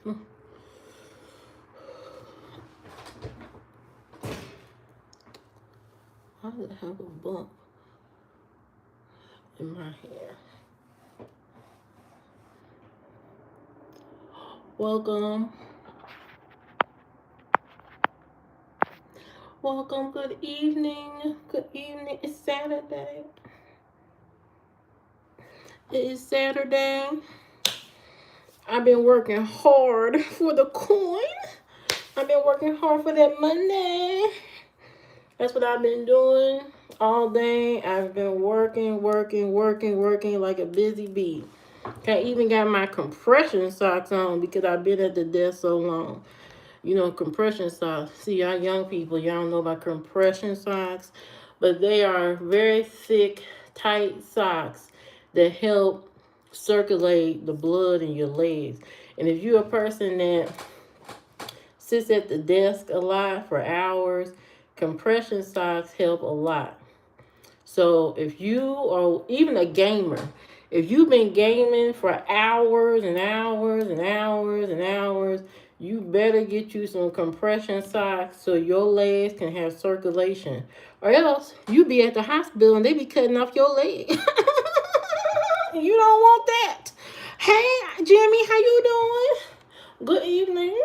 Why did I have a bump in my hair? Welcome. Welcome. Good evening. Good evening. It's Saturday. It is Saturday. I've been working hard for the coin. I've been working hard for that money. That's what I've been doing all day. I've been working like a busy bee. I even got my compression socks on because I've been at the desk so long. You know, compression socks. See, y'all young people, y'all don't know about compression socks, but they are very thick, tight socks that help circulate the blood in your legs. And if you're a person that sits at the desk a lot for hours, compression socks help a lot. So if you are even a gamer, if you've been gaming for hours and hours and hours and hours, you better get you some compression socks so your legs can have circulation. Or else you be at the hospital and they be cutting off your leg. You don't want that. Hey, Jimmy, how you doing? Good evening.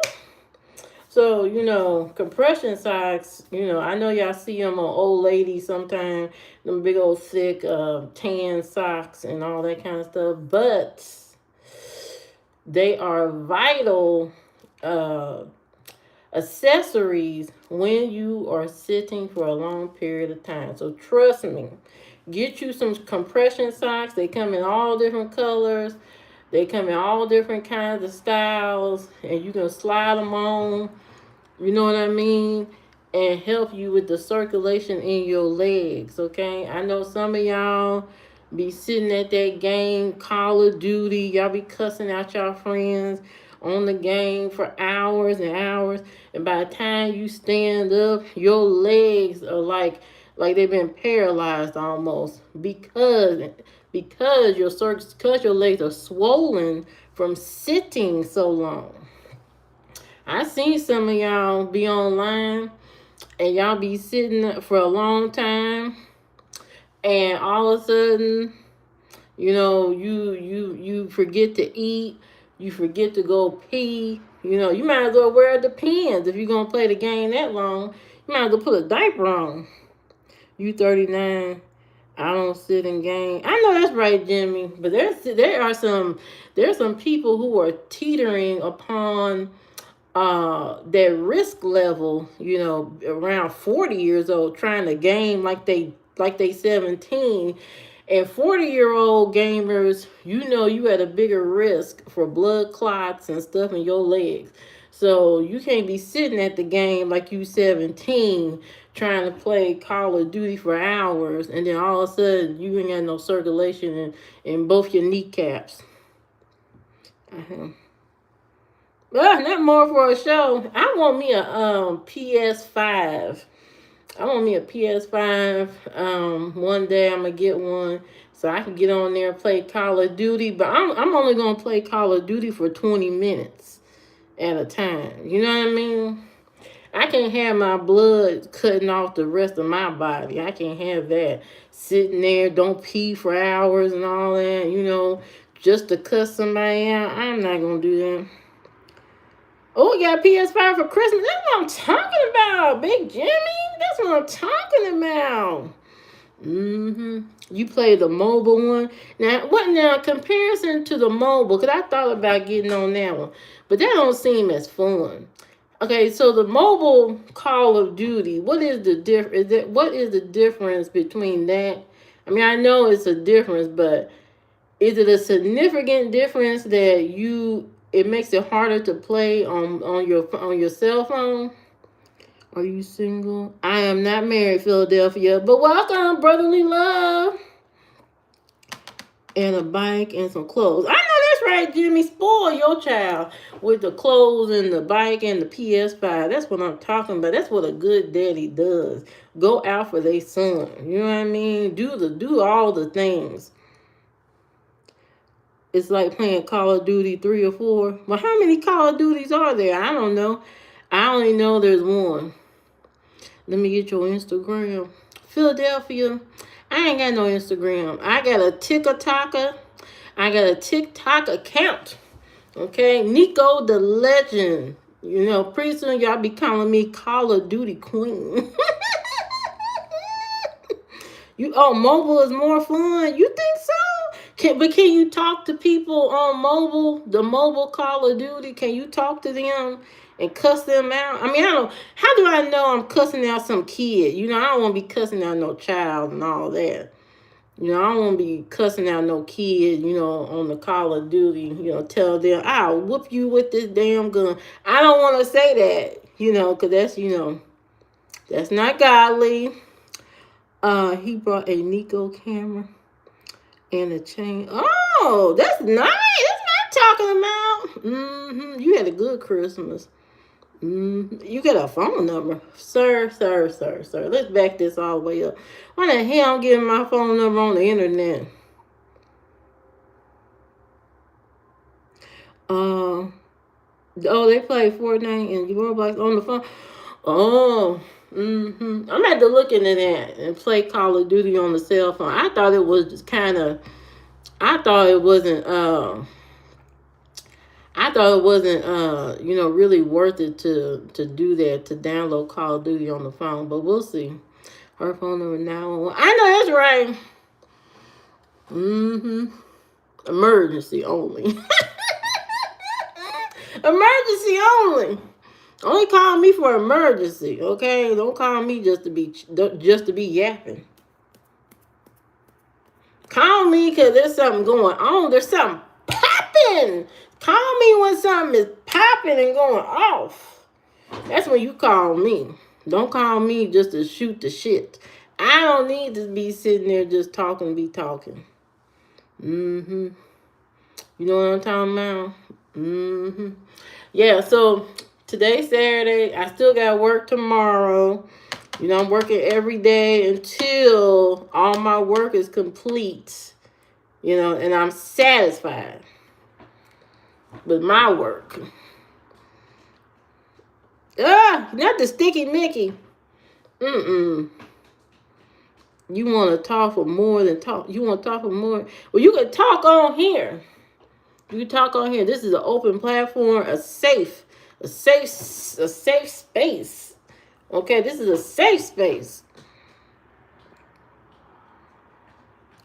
So, you know, compression socks, you know, I know y'all see them on old ladies sometimes, them big old thick tan socks and all that kind of stuff, but they are vital accessories when you are sitting for a long period of time. So trust me, get you some compression socks. They come in all different colors. They come in all different kinds of styles, and you can slide them on, you know what I mean, and help you with the circulation in your legs, okay? I know some of y'all be sitting at that game, Call of Duty, y'all be cussing out y'all friends on the game for hours and hours, and by the time you stand up, your legs are like they've been paralyzed almost because your legs are swollen from sitting so long. I seen some of y'all be online and y'all be sitting for a long time, and all of a sudden, you know, you forget to eat, you forget to go pee. You know, you might as well wear the pants if you're gonna play the game that long. You might as well put a diaper on. You 39. I don't sit in game. I know that's right, Jimmy. But there's some people who are teetering upon their risk level, you know, around 40 years old, trying to game like they 17. And 40-year-old gamers, you know, you at a bigger risk for blood clots and stuff in your legs. So you can't be sitting at the game like you 17 trying to play Call of Duty for hours, and then all of a sudden you ain't got no circulation in both your kneecaps. Not more for a show. I want me a PS5. I want me a PS5. One day I'm gonna get one so I can get on there and play Call of Duty. But I'm only gonna play Call of Duty for 20 minutes at a time. You know what I mean? I can't have my blood cutting off the rest of my body. I can't have that. Sitting there, don't pee for hours and all that, you know, just to cuss somebody out. I'm not gonna do that. Oh, you got PS5 for Christmas. That's what I'm talking about, Big Jimmy. That's what I'm talking about. You play the mobile one. Now, comparison to the mobile, because I thought about getting on that one, but that don't seem as fun. Okay, so the mobile Call of Duty, what is the difference between that? I mean, I know it's a difference, but is it a significant difference that it makes it harder to play on your cell phone? Are you single? I am not married, Philadelphia, but welcome, brotherly love. And a bike and some clothes. I know that's right, Jimmy. Spoil your child with the clothes and the bike and the PS5. That's what I'm talking about. That's what a good daddy does. Go out for their son. You know what I mean? Do all the things. It's like playing Call of Duty 3 or 4. Well, how many Call of Duties are there? I don't know. I only know there's one. Let me get your Instagram. Philadelphia. I ain't got no Instagram. I got a TikToker. I got a TikTok account. Okay, Nico the Legend. You know, pretty soon y'all be calling me Call of Duty Queen. Mobile is more fun. You think so? But can you talk to people on mobile? The mobile Call of Duty. Can you talk to them and cuss them out? I mean, I don't. How do I know I'm cussing out some kid? You know, I don't want to be cussing out no child and all that. You know, I don't want to be cussing out no kid, you know, on the Call of Duty, you know, tell them, I'll whoop you with this damn gun. I don't want to say that, you know, because that's, you know, that's not godly. He brought a Nico camera and a chain. Oh, that's nice. That's what I'm talking about. You had a good Christmas. You got a phone number. Sir. Let's back this all the way up. Why the hell I'm getting my phone number on the internet? They play Fortnite and Roblox on the phone. Oh, I'm gonna have to look into that and play Call of Duty on the cell phone. I thought it was just kind of. I thought it wasn't. You know, really worth it to do that, to download Call of Duty on the phone. But we'll see. Her phone number 911. I know that's right. Emergency only. Emergency only. Only call me for emergency, okay? Don't call me just to be yapping. Call me because there's something going on. There's something popping. Call me when something is popping and going off. That's when you call me. Don't call me just to shoot the shit. I don't need to be sitting there just talking. You know what I'm talking about? Yeah, so today's Saturday. I still got work tomorrow. You know, I'm working every day until all my work is complete. You know, and I'm satisfied with my work. Not the sticky Mickey. You want to talk for more than talk. You want to talk for more. Well, you can talk on here. You can talk on here. This is an open platform, a safe space. Okay, this is a safe space.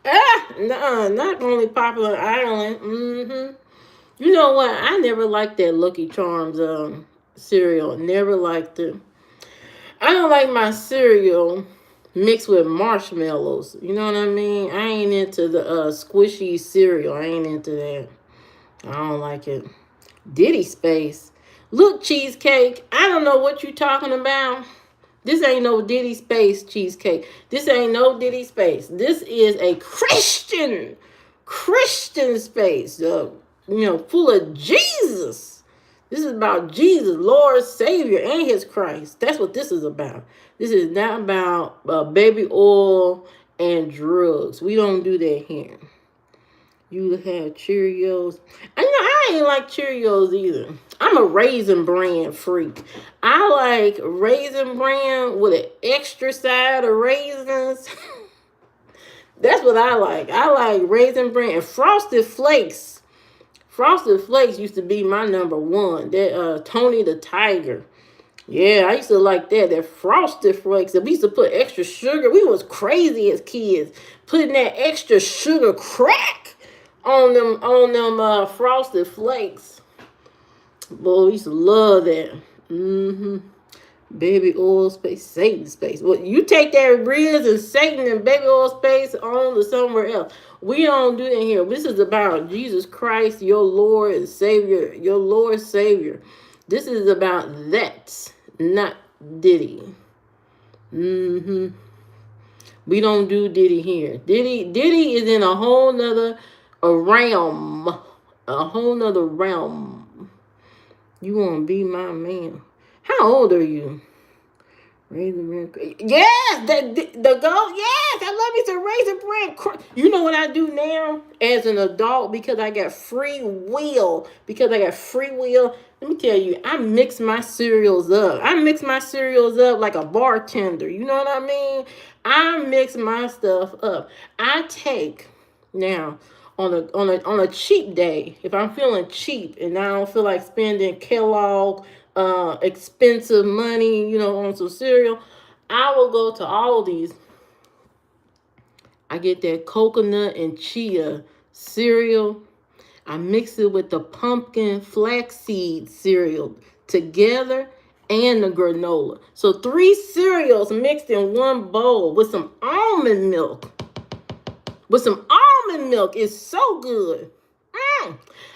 Not only popular island. You know what? I never liked that Lucky Charms cereal. Never liked it. I don't like my cereal mixed with marshmallows. You know what I mean? I ain't into the squishy cereal. I ain't into that. I don't like it. Diddy Space. Look, cheesecake. I don't know what you talking about. This ain't no Diddy Space cheesecake. This ain't no Diddy Space. This is a Christian space. You know, full of Jesus. This is about Jesus, Lord, Savior, and His Christ. That's what this is about. This is not about baby oil and drugs. We don't do that here. You have Cheerios. I ain't like Cheerios either. I'm a Raisin Bran freak. I like Raisin Bran with an extra side of raisins. That's what I like. I like Raisin Bran and Frosted Flakes. Frosted Flakes used to be my number one. That Tony the Tiger. Yeah, I used to like that. That Frosted Flakes. And we used to put extra sugar. We was crazy as kids. Putting that extra sugar crack on them Frosted Flakes. Boy, we used to love that. Baby oil space, Satan space. Well, you take that Riz and Satan and baby oil space on to somewhere else. We don't do that here. This is about Jesus Christ, your Lord and Savior, your Lord Savior. This is about that, not Diddy. We don't do Diddy here. Diddy is in a whole nother realm. A whole nother realm. You want to be my man. How old are you? Raisin Bran. Yes, the goat. Yes, I love me some Raisin Bran. You know what I do now as an adult because I got free will. Let me tell you, I mix my cereals up. I mix my cereals up like a bartender. You know what I mean? I mix my stuff up. I take now on a cheap day, if I'm feeling cheap and I don't feel like spending Kellogg expensive money, on some cereal, I will go to Aldi's. I get that coconut and chia cereal. I mix it with the pumpkin flaxseed cereal together and the granola. So 3 cereals mixed in one bowl with some almond milk. It's so good.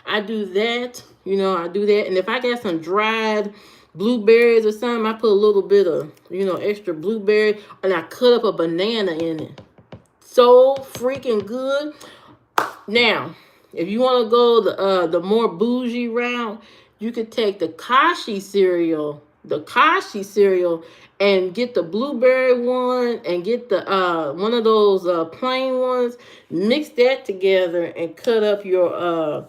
I do that. And if I got some dried blueberries or something, I put a little bit of, extra blueberry, and I cut up a banana in it. So freaking good. Now, if you want to go the more bougie route, you could take the Kashi cereal, and get the blueberry one and get the one of those plain ones. Mix that together and cut up your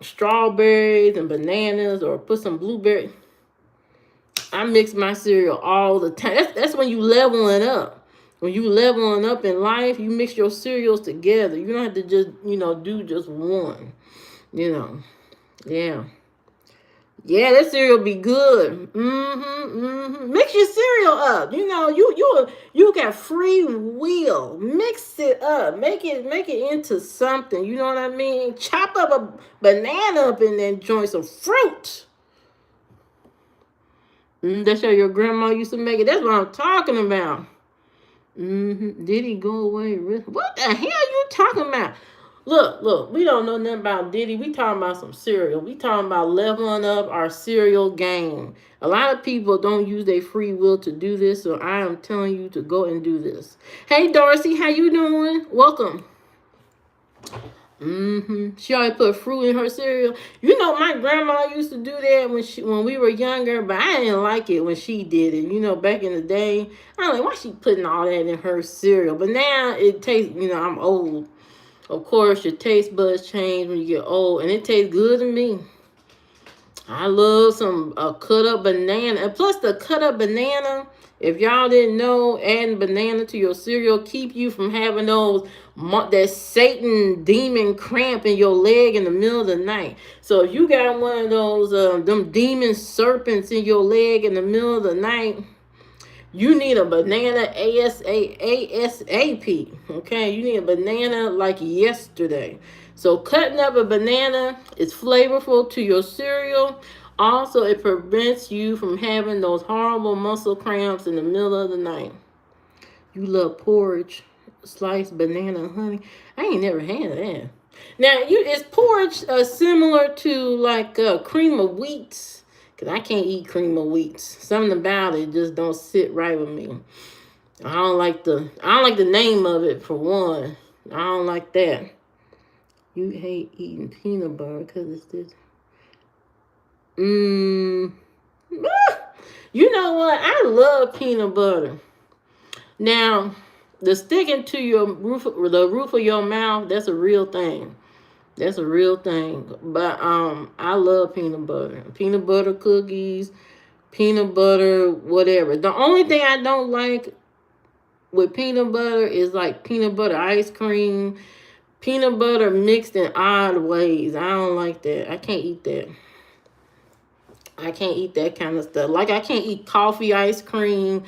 strawberries and bananas, or put some blueberry. I mix my cereal all the time. That's when you leveling up. When you leveling up in life, you mix your cereals together. You don't have to just, do just one. Yeah. Yeah, that cereal be good. Mix your cereal up. You got free will. Mix it up. Make it into something. You know what I mean? Chop up a banana up and then join some fruit. That's how your grandma used to make it. That's what I'm talking about. Did he go away? What the hell you talking about? Look, we don't know nothing about Diddy. We talking about some cereal. We talking about leveling up our cereal game. A lot of people don't use their free will to do this, so I am telling you to go and do this. Hey, Darcy, how you doing? Welcome. She always put fruit in her cereal. My grandma used to do that when we were younger, but I didn't like it when she did it. Back in the day, I'm like, why she putting all that in her cereal? But now it tastes, I'm old. Of course, your taste buds change when you get old, and it tastes good to me. I love some cut up banana. And plus, the cut up banana, if y'all didn't know, adding banana to your cereal keep you from having that Satan demon cramp in your leg in the middle of the night. So if you got one of those them demon serpents in your leg in the middle of the night, you need a banana ASAP. Okay, you need a banana like yesterday. So cutting up a banana is flavorful to your cereal. Also, it prevents you from having those horrible muscle cramps in the middle of the night. You love porridge, sliced banana, honey. I ain't never had that. Now, is porridge similar to like cream of wheat? Because I can't eat cream of wheat. Something about it just don't sit right with me. I don't like the name of it, for one. I don't like that. You hate eating peanut butter because it's this. You know what? I love peanut butter. Now, the sticking to the roof of your mouth, that's a real thing. That's a real thing. But I love peanut butter. Peanut butter cookies, peanut butter, whatever. The only thing I don't like with peanut butter is like peanut butter ice cream, peanut butter mixed in odd ways. I don't like that. I can't eat that. I can't eat that kind of stuff. Like I can't eat coffee ice cream,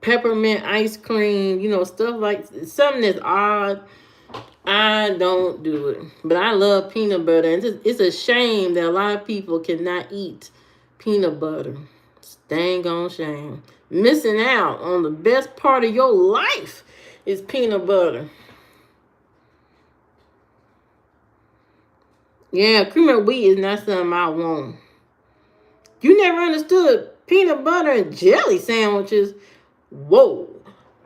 peppermint ice cream, stuff like something that's odd. I don't do it. But I love peanut butter. And it's a shame that a lot of people cannot eat peanut butter. It's dang on shame. Missing out on the best part of your life is peanut butter. Yeah, cream of wheat is not something I want. You never understood peanut butter and jelly sandwiches. Whoa.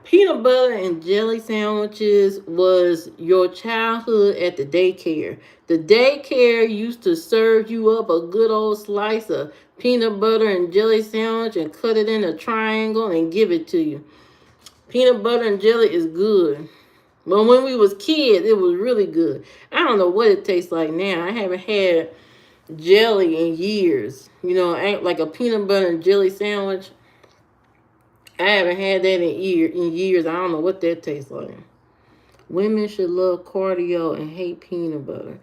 Peanut butter and jelly sandwiches was your childhood at the daycare. The daycare used to serve you up a good old slice of peanut butter and jelly sandwich and cut it in a triangle and give it to you. Peanut butter and jelly is good. But when we was kids, it was really good. I don't know what it tastes like now. I haven't had jelly in years. You know, like a peanut butter and jelly sandwich. I haven't had that in years. I don't know what that tastes like. Women should love cardio and hate peanut butter.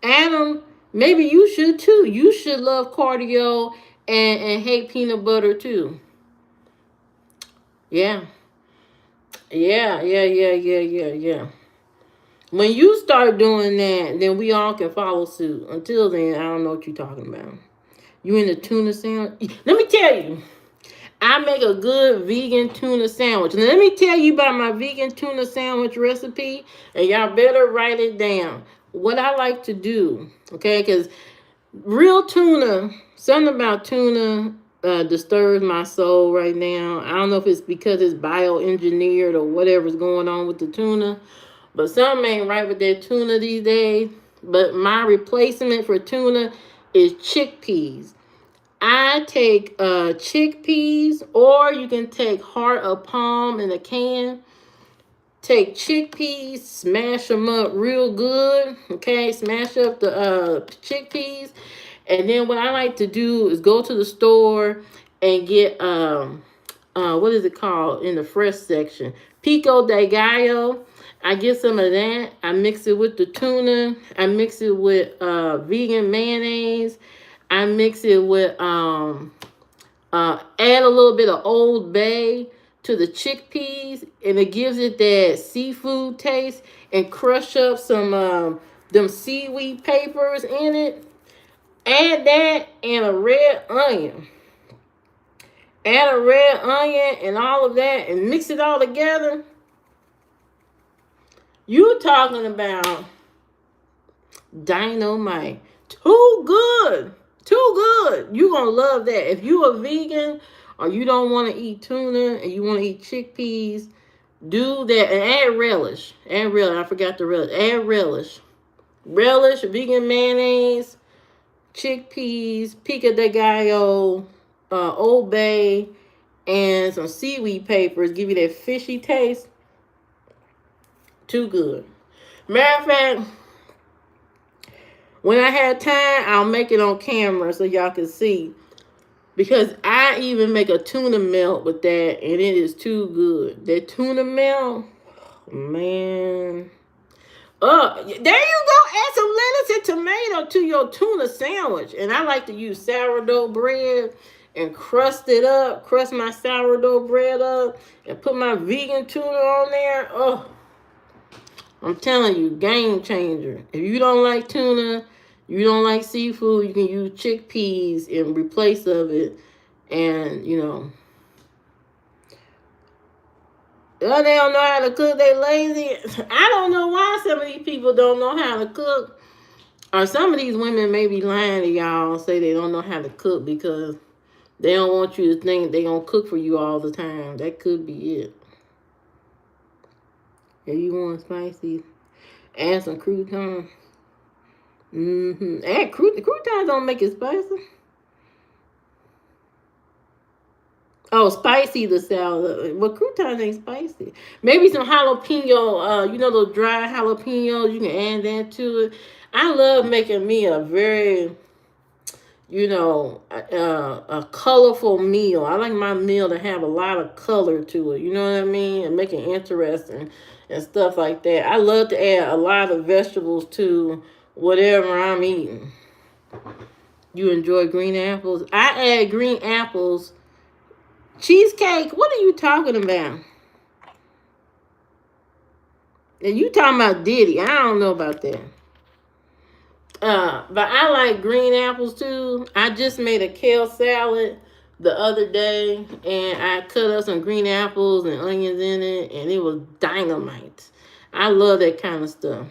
Adam, maybe you should too. You should love cardio and hate peanut butter too. Yeah. Yeah. When you start doing that, then we all can follow suit. Until then, I don't know what you're talking about. You in the tuna sandwich? Let me tell you. I make a good vegan tuna sandwich. Now, let me tell you about my vegan tuna sandwich recipe, and y'all better write it down. What I like to do, okay, because real tuna, something about tuna disturbs my soul right now. I don't know if it's because it's bioengineered or whatever's going on with the tuna, but something ain't right with that tuna these days. But my replacement for tuna is chickpeas. I take chickpeas, or you can take heart of palm in a can. Take chickpeas, smash them up real good. Okay, smash up the chickpeas, and then what I like to do is go to the store and get what is it called in the fresh section? Pico de gallo. I get some of that. I mix it with the tuna. I mix it with vegan mayonnaise. I mix it with add a little bit of Old Bay to the chickpeas, and it gives it that seafood taste. And crush up some them seaweed papers in it. Add that and a red onion. Add a red onion and all of that, and mix it all together. You talking about dynamite? Too good. Too good. You're going to love that. If you're a vegan or you don't want to eat tuna and you want to eat chickpeas, do that. And add relish. Add relish. I forgot the relish. Add relish. Relish, vegan mayonnaise, chickpeas, pico de gallo, Old Bay, and some seaweed papers. Give you that fishy taste. Too good. Matter of fact, when I have time, I'll make it on camera so y'all can see. Because I even make a tuna melt with that, and it is too good. That tuna melt, man. There you go. Add some lettuce and tomato to your tuna sandwich. And I like to use sourdough bread and crust it up. Crust my sourdough bread up and put my vegan tuna on there. Oh, I'm telling you, game changer. If you don't like tuna, you don't like seafood, you can use chickpeas in replace of it. And, you know, they don't know how to cook. They lazy. I don't know why some of these people don't know how to cook. Or some of these women may be lying to y'all and say they don't know how to cook because they don't want you to think they going to cook for you all the time. That could be it. If you want spicy, add some croutons. Add croutons don't make it spicy. Oh, spicy the salad. Well, croutons ain't spicy. Maybe some jalapeno, you know those dry jalapenos, you can add that to it. I love making me a very, you know, a colorful meal. I like my meal to have a lot of color to it. You know what I mean? And make it interesting and stuff like that. I love to add a lot of vegetables to whatever I'm eating. You enjoy green apples? I add green apples. Cheesecake? What are you talking about? And you talking about Diddy. I don't know about that. But I like green apples too. I just made a kale salad the other day, and I cut up some green apples and onions in it, and it was dynamite. I love that kind of stuff.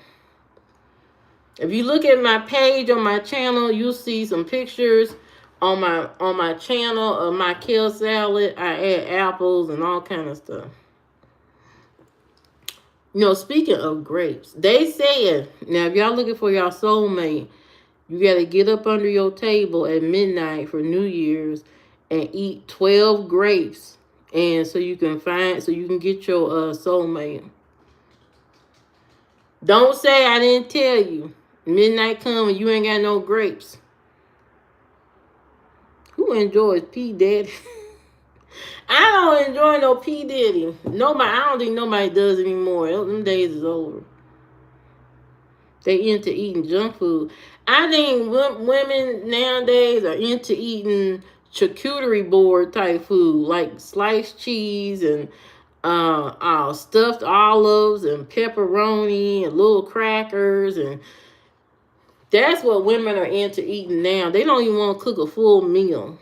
If you look at my page on my channel, you'll see some pictures on my channel of my kale salad. I add apples and all kind of stuff. Speaking of grapes, they said, now if y'all looking for y'all soulmate, you got to get up under your table at midnight for New Year's and eat 12 grapes. And so you can get your soulmate. Don't say I didn't tell you. Midnight come and you ain't got no grapes. Who enjoys P. Daddy? I don't enjoy no P. Diddy. Nobody, I don't think nobody does anymore. Them days is over. They into eating junk food. I think women nowadays are into eating charcuterie board type food, like sliced cheese and stuffed olives and pepperoni and little crackers, and that's what women are into eating now. They don't even want to cook a full meal.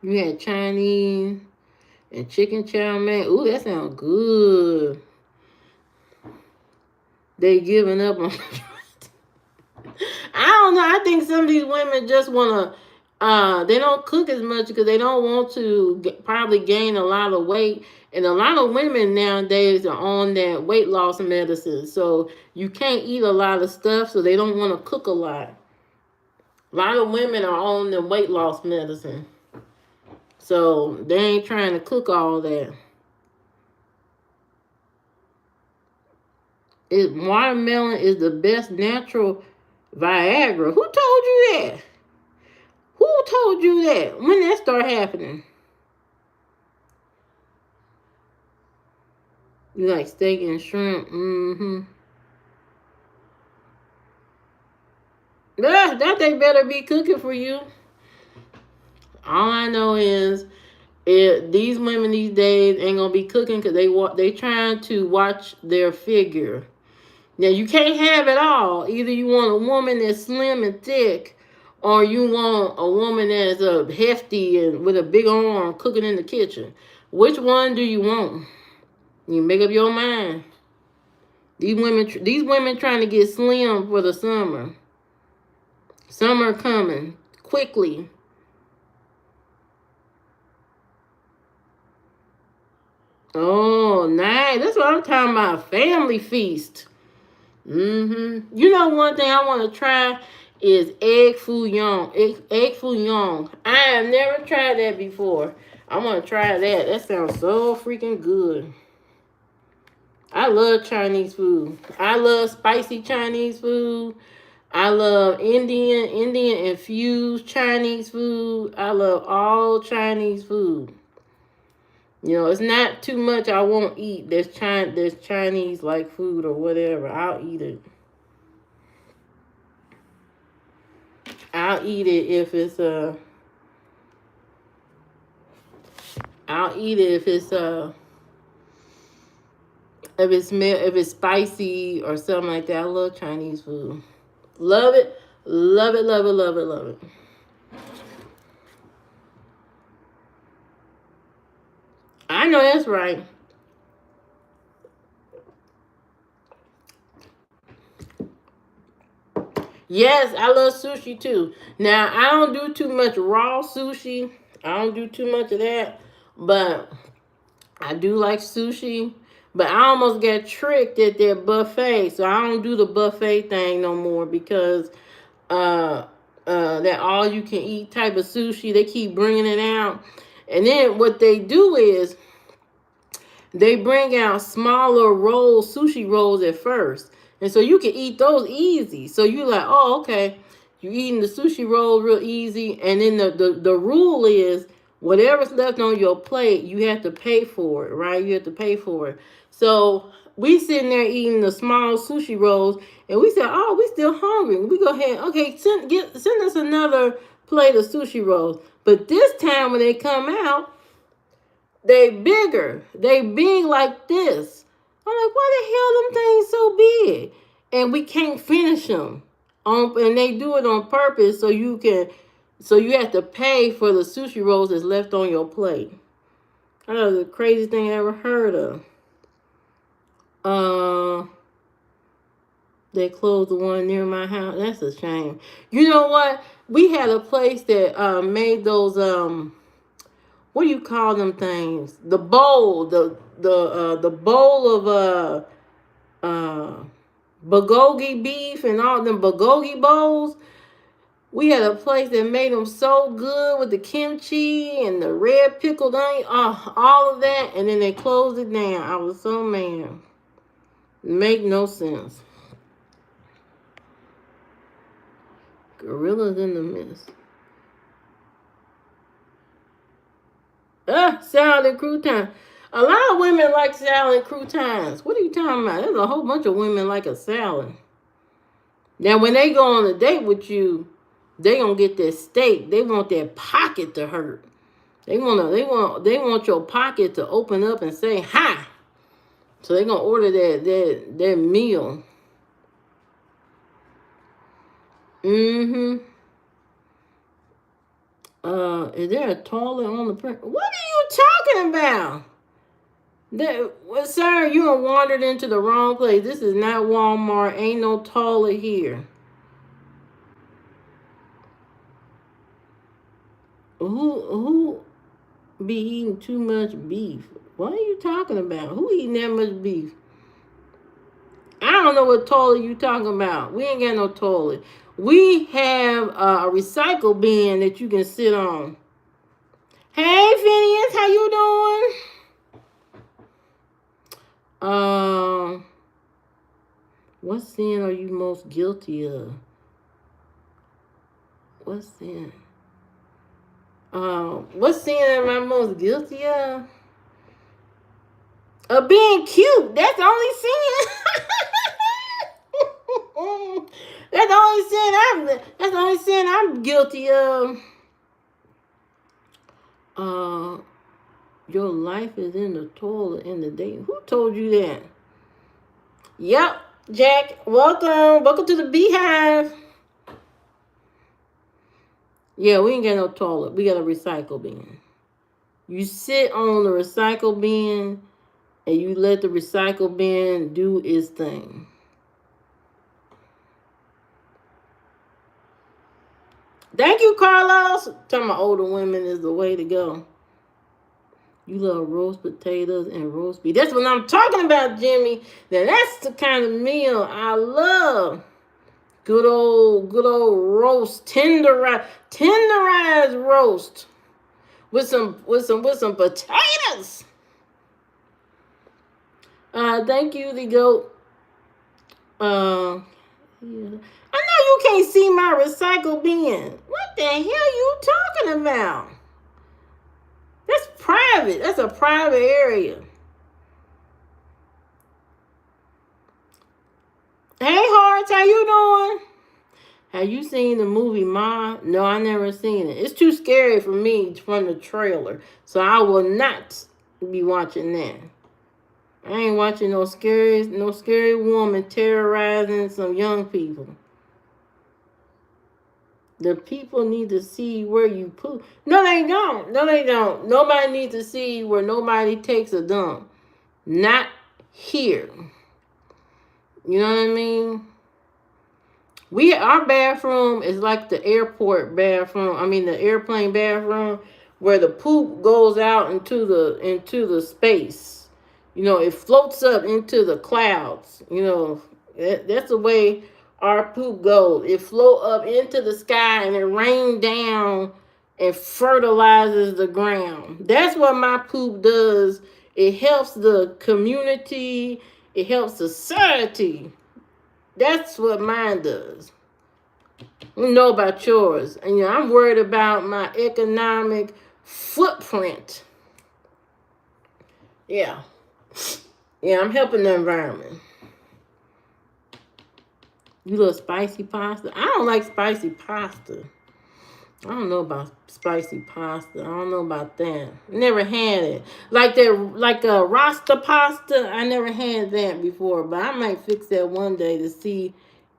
You had Chinese and chicken chow mein. Ooh, that sounds good. They giving up on. I don't know. I think some of these women just want to. They don't cook as much because they don't want to probably gain a lot of weight. And a lot of women nowadays are on that weight loss medicine. So you can't eat a lot of stuff, so they don't want to cook a lot. A lot of women are on the weight loss medicine. So they ain't trying to cook all that. Watermelon is the best natural Viagra. Who told you that? Who told you that? When that start happening? You like steak and shrimp? Mm-hmm. That they better be cooking for you. All I know is these women these days ain't gonna be cooking because they trying to watch their figure. Now you can't have it all. Either you want a woman that's slim and thick, or you want a woman that's hefty and with a big arm cooking in the kitchen. Which one do you want? You make up your mind. These women trying to get slim for the summer. Summer coming quickly. Oh, nice. That's what I'm talking about. Family feast. You know, one thing I want to try is egg fouillon. Egg fouillon. I have never tried that before. I want to try that. That sounds so freaking good. I love Chinese food. I love spicy Chinese food. I love Indian infused Chinese food. I love all Chinese food. It's not too much I won't eat. There's Chinese like food or whatever. I'll eat it. I'll eat it if it's I'll eat it if it's spicy or something like that. I love Chinese food. Love it. Love it, love it, love it, love it. I know that's right. Yes, I love sushi too. Now, I don't do too much raw sushi. I don't do too much of that. But I do like sushi. But I almost got tricked at their buffet. So I don't do the buffet thing no more because that all you can eat type of sushi, they keep bringing it out. And then what they do is they bring out smaller rolls, sushi rolls at first. And so you can eat those easy. So you're like, oh, okay. You're eating the sushi roll real easy. And then the rule is whatever's left on your plate, you have to pay for it, right? You have to pay for it. So we sitting there eating the small sushi rolls. And we said, oh, we still hungry. We go ahead. Okay, send us another plate of sushi rolls. But this time when they come out, they bigger. They big like this. I'm like, why the hell them things so big? And we can't finish them. And they do it on purpose so you have to pay for the sushi rolls that's left on your plate. That was the craziest thing I ever heard of. They closed the one near my house. That's a shame. You know what? We had a place that made those what do you call them things? The bowl, the bowl of bulgogi beef and all them bulgogi bowls. We had a place that made them so good with the kimchi and the red pickled onion, all of that, and then they closed it down. I was so mad. Make no sense. Gorillas in the mist. Salad and croutons. A lot of women like salad and croutons. What are you talking about? There's a whole bunch of women like a salad. Now, when they go on a date with you, they gonna get that steak. They want their pocket to hurt. They want your pocket to open up and say hi. So they gonna order their meal. Is there a toilet on the print? What are you talking about? Sir, you have wandered into the wrong place. This is not Walmart. Ain't no toilet here. Who be eating too much beef? What are you talking about? Who eating that much beef? I don't know what toilet you talking about. We ain't got no toilet. We have a recycle bin that you can sit on. Hey, Phineas, how you doing? What sin are you most guilty of? What sin? What sin am I most guilty of? Being cute. That's the only sin. That's the only sin I'm guilty of. Your life is in the toilet in the day. Who told you that? Yep, Jack. Welcome to the beehive. Yeah, we ain't got no toilet. We got a recycle bin. You sit on the recycle bin and you let the recycle bin do its thing. Thank you, Carlos. Talking about older women is the way to go. You love roast potatoes and roast beef. That's what I'm talking about, Jimmy. Now that's the kind of meal I love. Good old roast, tenderized roast with some potatoes. Thank you, the goat. Yeah. I know you can't see my recycle bin. What the hell you talking about? That's private. That's a private area. Hey, Hearts, how you doing? Have you seen the movie Ma? No, I never seen it. It's too scary for me from the trailer, so I will not be watching that. I ain't watching no scary woman terrorizing some young people. The people need to see where you poop. No, they don't. Nobody needs to see where nobody takes a dump. Not here. You know what I mean? Our bathroom is like the airport bathroom. I mean the airplane bathroom where the poop goes out into the space. You know, it floats up into the clouds. You know, that's the way our poop goes. It float up into the sky and it rains down and fertilizes the ground. That's what my poop does. It helps the community. It helps society. That's what mine does. You know about yours. And I'm worried about my economic footprint. Yeah, I'm helping the environment. You love spicy pasta? I don't like spicy pasta. I don't know about spicy pasta. I don't know about that. Never had it. Like a Rasta pasta. I never had that before, but I might fix that one day to see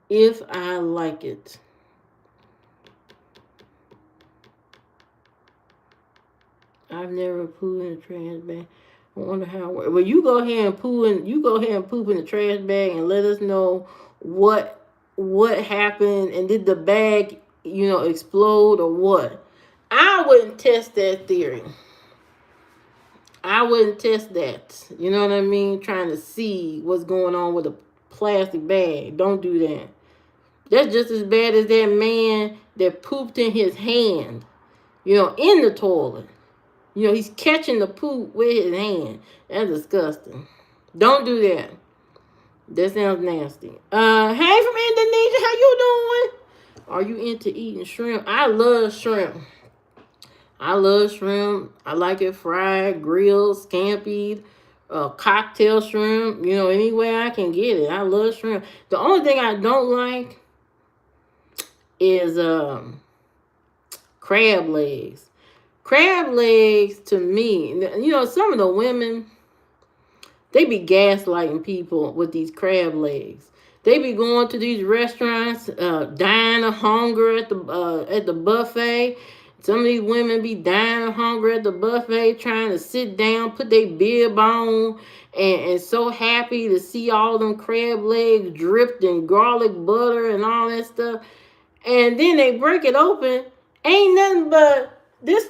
if I like it. I've never pooed in a trash bag. I wonder how. Well, you go ahead and poop in the trash bag and let us know what happened and did the bag explode or what. I wouldn't test that theory. I wouldn't test that. You know what I mean? Trying to see what's going on with a plastic bag. Don't do that. That's just as bad as that man that pooped in his hand, in the toilet. He's catching the poop with his hand. That's disgusting. Don't do that. That sounds nasty. Hey from Indonesia, how you doing? Are you into eating shrimp? I love shrimp. I love shrimp. I like it fried, grilled, scampied, cocktail shrimp. Any way I can get it. I love shrimp. The only thing I don't like is crab legs. Crab legs, to me, some of the women, they be gaslighting people with these crab legs. They be going to these restaurants, dying of hunger at the buffet. Some of these women be dying of hunger at the buffet, trying to sit down, put their bib on, and so happy to see all them crab legs dripped in garlic butter and all that stuff. And then they break it open, ain't nothing but this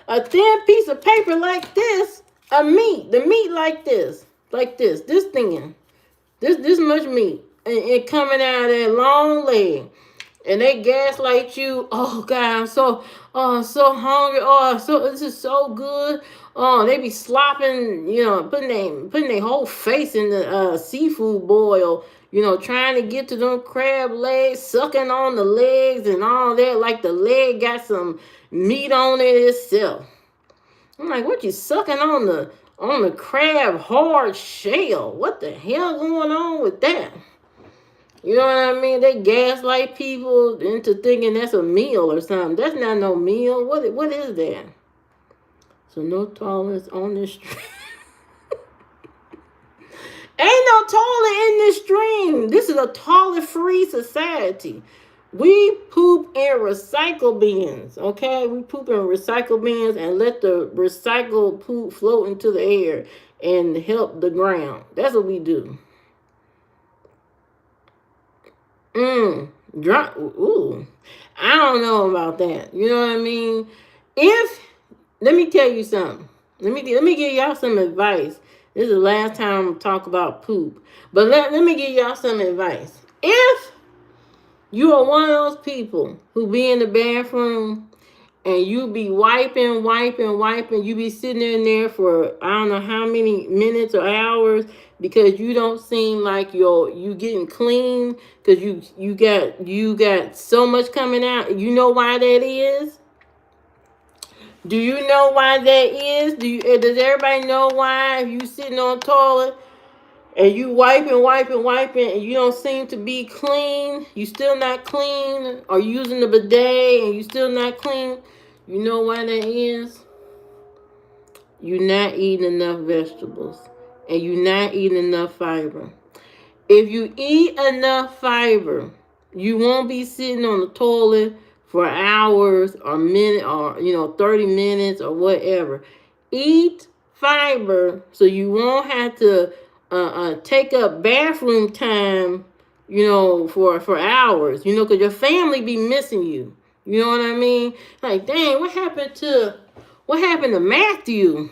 a thin piece of paper like this, the meat like this, this thin, this much meat, and coming out of that long leg, and they gaslight you. Oh God, I'm so hungry. Oh, this is so good. Oh, they be slopping, putting their whole face in the seafood boil. Trying to get to them crab legs, sucking on the legs and all that, like the leg got some meat on it itself. I'm like, what you sucking on the crab hard shell? What the hell going on with that? You know what I mean? They gaslight people into thinking that's a meal or something. That's not no meal. What is that? So no toilets on the street. Ain't no toilet in this stream. This is a toilet-free society. We poop in recycle bins, okay? We poop in recycle bins and let the recycled poop float into the air and help the ground. That's what we do. Ooh. I don't know about that. You know what I mean? Let me tell you something. Let me give y'all some advice. This is the last time I talk about poop. But let me give y'all some advice. If you are one of those people who be in the bathroom and you be wiping, you be sitting in there for I don't know how many minutes or hours because you don't seem like you getting clean because you got so much coming out. You know why that is? Do you know why that is? Does everybody know why? If you sitting on the toilet and you wiping, and you don't seem to be clean, you still not clean, or using the bidet and you still not clean, you know why that is? You're not eating enough vegetables, and you're not eating enough fiber. If you eat enough fiber, you won't be sitting on the toilet for hours or minute or 30 minutes or whatever. Eat fiber so you won't have to take up bathroom time, for hours, because your family be missing you. You know what I mean? Like, dang, what happened to Matthew?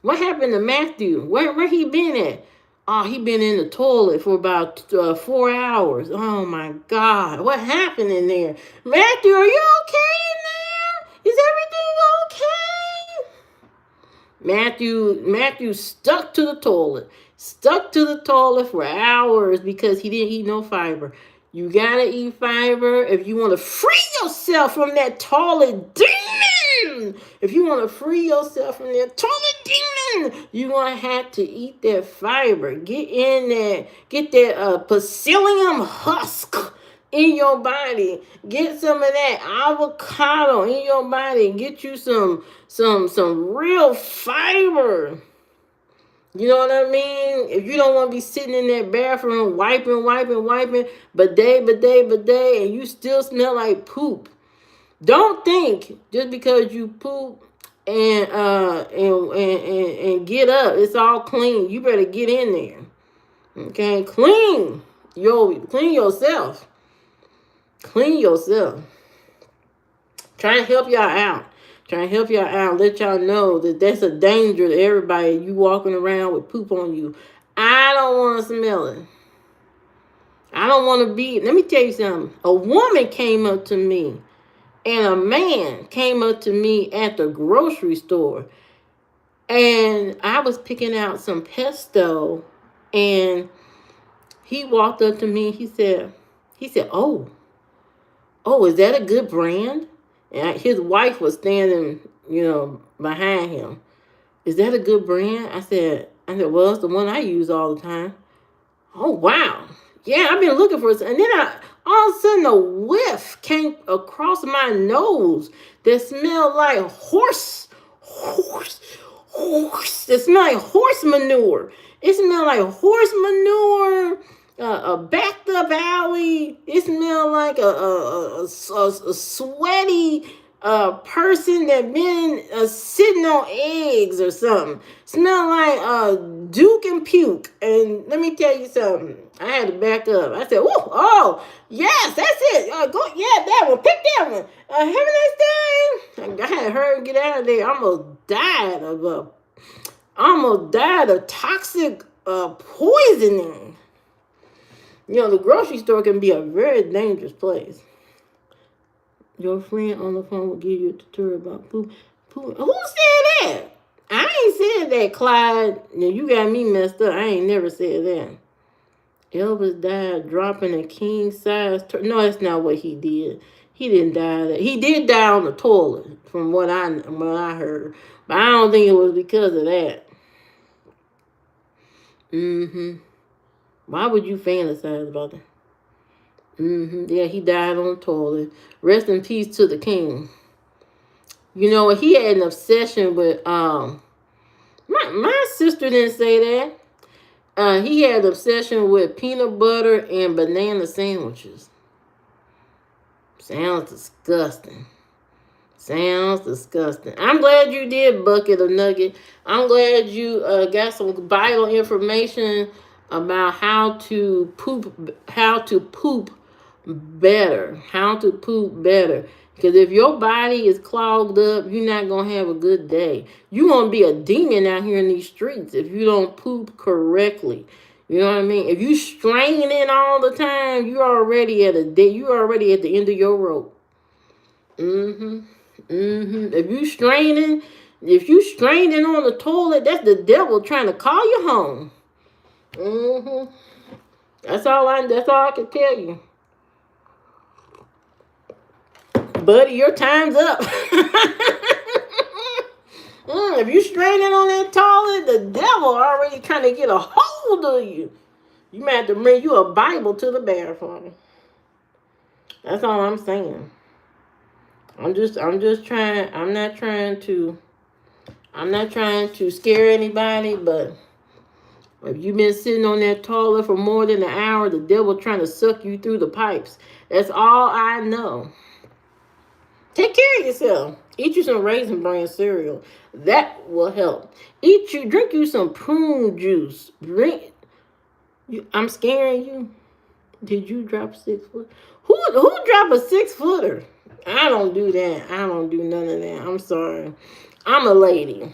What happened to Matthew? Where he been at? Oh, he been in the toilet for about 4 hours. Oh my God, what happened in there? Matthew, are you okay in there? Is everything okay? Matthew stuck to the toilet for hours because he didn't eat no fiber. You gotta eat fiber if you want to free yourself from that toilet demon. If you want to free yourself from that toilet demon, you're going to have to eat that fiber. Get in there. Get that psyllium husk in your body. Get some of that avocado in your body. Get you some real fiber. You know what I mean? If you don't want to be sitting in that bathroom wiping, bidet, and you still smell like poop, don't think just because you poop and get up, it's all clean. You better get in there. Okay? Clean yourself. Trying to help y'all out. Trying to help y'all out, let y'all know that that's a danger to everybody. You walking around with poop on you. I don't want to smell it. I don't want to be. Let me tell you something. A woman came up to me, and a man came up to me at the grocery store, and I was picking out some pesto, and he walked up to me. He said, oh, is that a good brand? And his wife was standing, behind him. Is that a good brand? Well, it's the one I use all the time. Oh, wow. Yeah, I've been looking for it. And then all of a sudden a whiff came across my nose that smelled like horse. It smelled like horse manure. It smelled like horse manure, a backed up alley. It smelled like a sweaty person that been sitting on eggs or something. Smell like Duke and puke. And let me tell you something. I had to back up. I said, oh, yes, that's it. That one. Pick that one. Have a nice day. I had to hurry and get out of there. I almost died of toxic poisoning. The grocery store can be a very dangerous place. Your friend on the phone will give you a tutorial about poop. Who said that? I ain't said that, Clyde. You got me messed up. I ain't never said that. Elvis died dropping a king size. No, that's not what he did. He didn't die. He did die on the toilet, from what I heard. But I don't think it was because of that. Why would you fantasize about that? Yeah, he died on the toilet. Rest in peace to the king. He had an obsession with my sister didn't say that. He had an obsession with peanut butter and banana sandwiches. Sounds disgusting. I'm glad you did Bucket or Nugget. I'm glad you got some vital information about how to poop better. Because if your body is clogged up, you're not going to have a good day. You're going to be a demon out here in these streets if you don't poop correctly. You know what I mean? If you straining all the time, you're already at the end of your rope. If you straining on the toilet, that's the devil trying to call you home. That's all I can tell you. Buddy, your time's up. If you straining on that toilet, the devil already trying to get a hold of you. You might have to bring you a Bible to the bathroom. That's all I'm saying. I'm not trying to scare anybody, but if you've been sitting on that toilet for more than an hour, the devil trying to suck you through the pipes. That's all I know. Take care of yourself. Eat you some Raisin Bran cereal. That will help. Drink you some prune juice. I'm scaring you. Did you drop 6 foot? Who drop a 6-footer? I don't do that. I don't do none of that. I'm sorry. I'm a lady.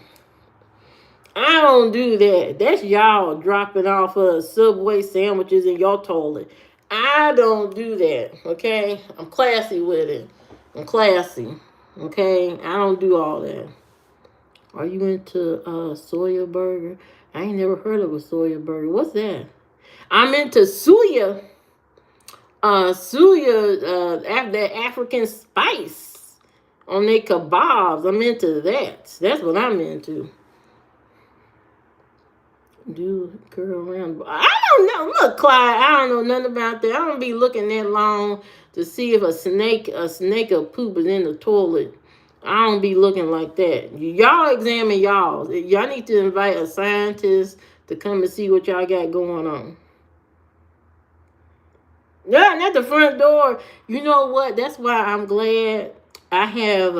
I don't do that. That's y'all dropping off Subway sandwiches in your toilet. I don't do that. Okay? I'm classy with it. I'm classy. Okay? I don't do all that. Are you into soya burger? I ain't never heard of a soya burger. What's that? I'm into suya. That African spice on their kebabs. I'm into that. That's what I'm into. Do curl around. I don't know. Look, Clyde, I don't know nothing about that. I don't be looking that long to see if a snake or poop is in the toilet. I don't be looking like that. Y'all examine y'all. Y'all need to invite a scientist to come and see what y'all got going on. Yeah, and at the front door, you know what? That's why I'm glad I have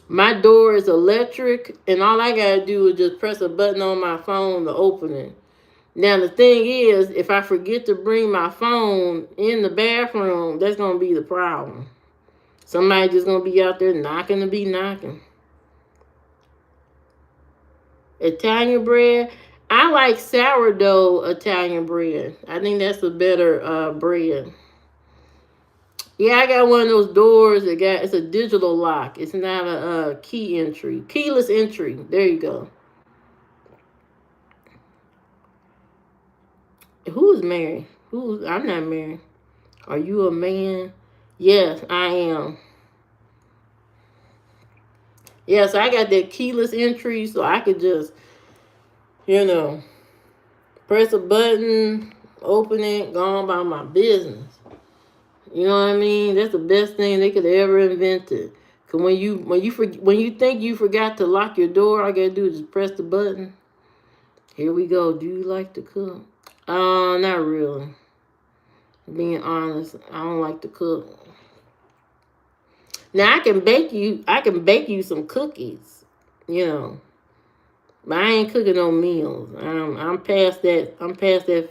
my door is electric, and all I gotta do is just press a button on my phone to open it. Now the thing is, if I forget to bring my phone in the bathroom, that's gonna be the problem. Somebody just gonna be out there knocking to be knocking. Italian bread. I like sourdough Italian bread. I think that's a better bread. Yeah, I got one of those doors that it's a digital lock. It's not a key entry. Keyless entry. There you go. Who is married? I'm not married. Are you a man? Yes, I am. Yes, I got that keyless entry, so I could just, you know, press a button, open it, go on about my business. You know what I mean? That's the best thing they could ever invented. Cause when you think you forgot to lock your door, all I gotta do is just press the button. Here we go. Do you like to cook? Not really. Being honest, I don't like to cook. Now I can bake you some cookies, you know. But I ain't cooking no meals. I'm past that. I'm past that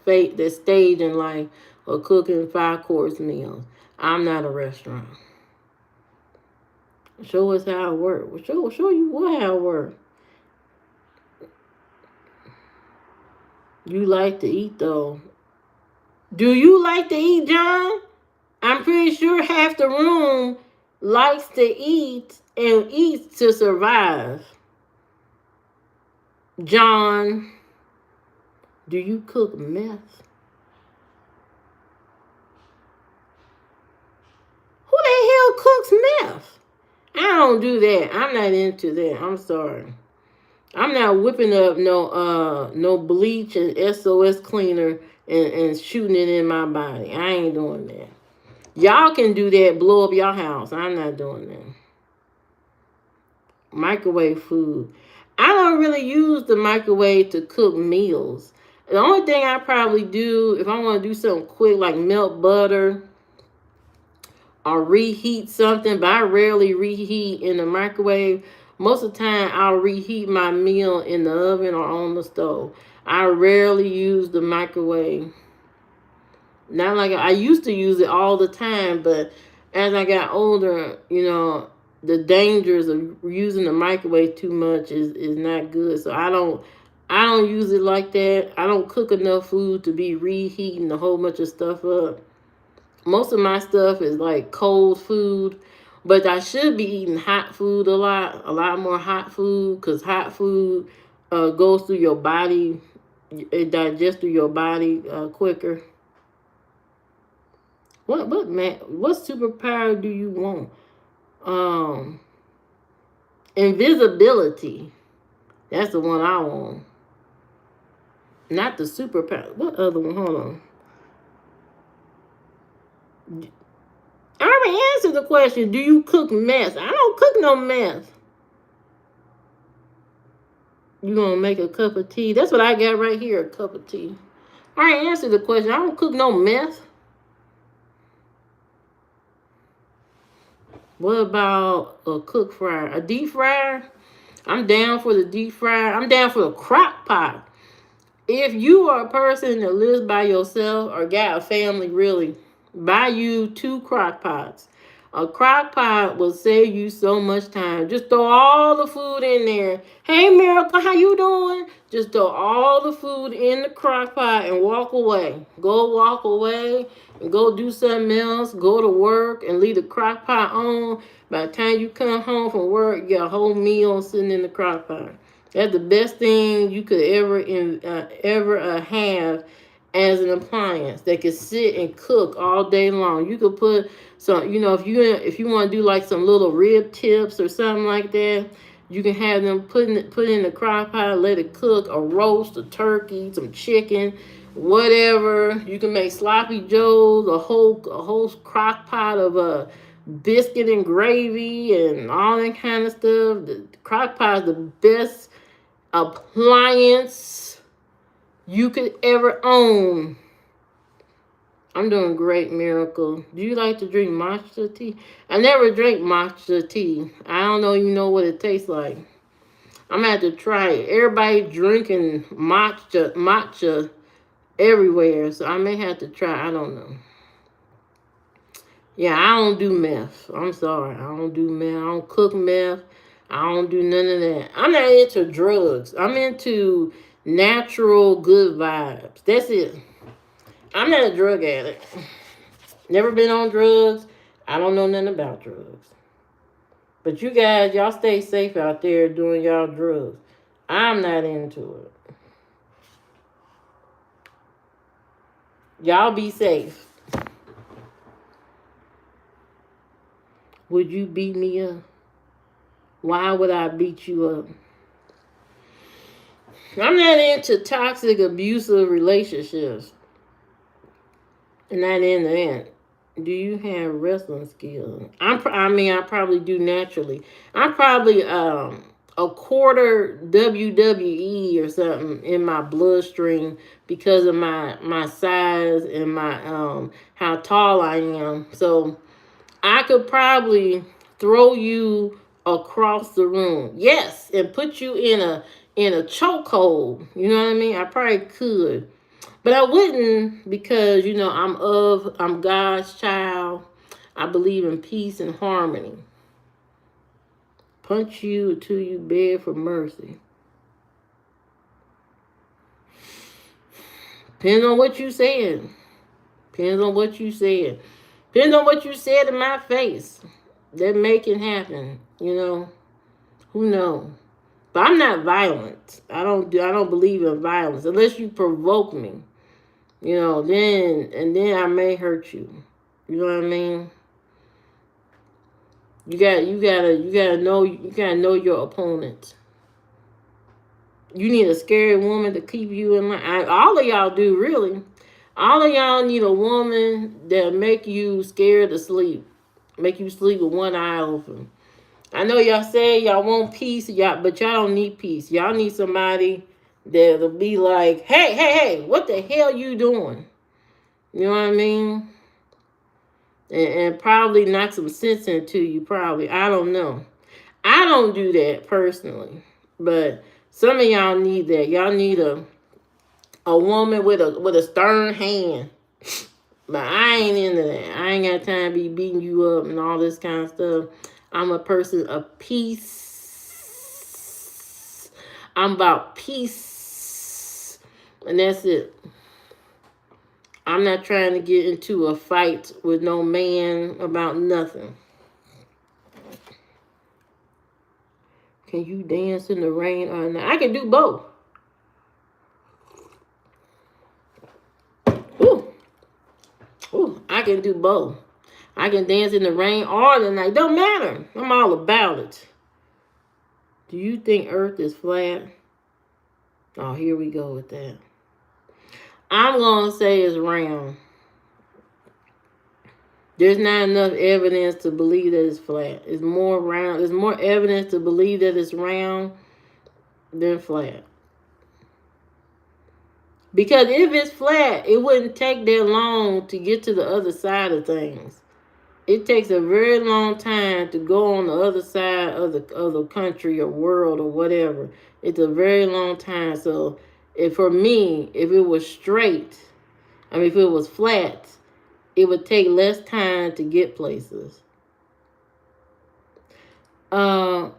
that stage in life of cooking 5-course meals. I'm not a restaurant. Show us how it works. Well, show you how it works. You like to eat though. Do you like to eat, John? I'm pretty sure half the room likes to eat and eats to survive. John, do you cook meth? Who the hell cooks meth? I don't do that. I'm not into that. I'm sorry. I'm not whipping up no bleach and SOS cleaner and shooting it in my body. I ain't doing that. Y'all can do that, blow up your house. I'm not doing that. Microwave food. I don't really use the microwave to cook meals. The only thing I probably do if I want to do something quick, like melt butter or reheat something, but I rarely reheat in the microwave. Most of the time, I'll reheat my meal in the oven or on the stove. I rarely use the microwave. Not like I used to use it all the time, but as I got older, the dangers of using the microwave too much is not good. So I don't use it like that. I don't cook enough food to be reheating a whole bunch of stuff up. Most of my stuff is like cold food, but I should be eating hot food a lot more hot food, because hot food goes through your body, it digests through your body quicker. What superpower do you want? Invisibility. That's the one I want. Not the superpower. What other one? Hold on. I already answered the question. Do you cook mess? I don't cook no mess. You gonna make a cup of tea? That's what I got right here, a cup of tea. I already answered the question. I don't cook no mess. What about a cook fryer? A deep fryer? I'm down for the deep fryer. I'm down for the crock pot. If you are a person that lives by yourself or got a family, really, buy you 2 crock pots. A crock pot will save you so much time. Just throw all the food in there. Hey, Miracle, how you doing? Just throw all the food in the crock pot and walk away. Go walk away and go do something else. Go to work and leave the crock pot on. By the time you come home from work, you got a whole meal sitting in the crock pot. That's the best thing you could ever have as an appliance that could sit and cook all day long. You could put some, if you want to do like some little rib tips or something like that, you can have them put in the crock pot, let it cook, a roast, a turkey, some chicken, whatever. You can make sloppy joes, a whole crock pot of biscuit and gravy and all that kind of stuff. The crock pot is the best appliance you could ever own. I'm doing great, Miracle. Do you like to drink matcha tea? I never drank matcha tea. I don't know you know what it tastes like. I'm gonna have to try it. Everybody drinking matcha everywhere, so I may have to try. I don't know. Yeah, I don't do meth. I'm sorry. I don't do meth. I don't cook meth. I don't do none of that. I'm not into drugs. I'm into natural good vibes. That's it. I'm not a drug addict. Never been on drugs. I don't know nothing about drugs. But you guys, y'all stay safe out there doing y'all drugs. I'm not into it. Y'all be safe. Would you beat me up? Why would I beat you up? I'm not into toxic, abusive relationships. Not into that. Do you have wrestling skills? I probably do naturally. I'm probably a quarter WWE or something in my bloodstream because of my size and my how tall I am. So I could probably throw you across the room. Yes, and put you in a chokehold. You know what I mean? I probably could. But I wouldn't because I'm God's child. I believe in peace and harmony. Punch you until you beg for mercy. Depends on what you said. Depends on what you said. Depends on what you said in my face. That make it happen. Who knows? But I'm not violent. I don't believe in violence unless you provoke me. Then I may hurt you. You know what I mean? You gotta know your opponent. You need a scary woman to keep you in line. All of y'all do, really. All of y'all need a woman that make you scared to sleep. Make you sleep with one eye open. I know y'all say y'all want peace, but y'all don't need peace. Y'all need somebody that'll be like, hey, hey, hey, what the hell you doing? You know what I mean? And probably knock some sense into you, probably. I don't know. I don't do that personally. But some of y'all need that. Y'all need a woman with a stern hand. But I ain't into that. I ain't got time to be beating you up and all this kind of stuff. I'm a person of peace. I'm about peace. And that's it. I'm not trying to get into a fight with no man about nothing. Can you dance in the rain or not? I can do both. Ooh, I can do both. I can dance in the rain or the night. Don't matter. I'm all about it. Do you think Earth is flat? Oh, here we go with that. I'm going to say it's round. There's not enough evidence to believe that it's flat. It's more round. There's more evidence to believe that it's round than flat. Because if it's flat, it wouldn't take that long to get to the other side of things. It takes a very long time to go on the other side of the country or world or whatever. It's a very long time. So for me, if it was straight, if it was flat, it would take less time to get places. Hey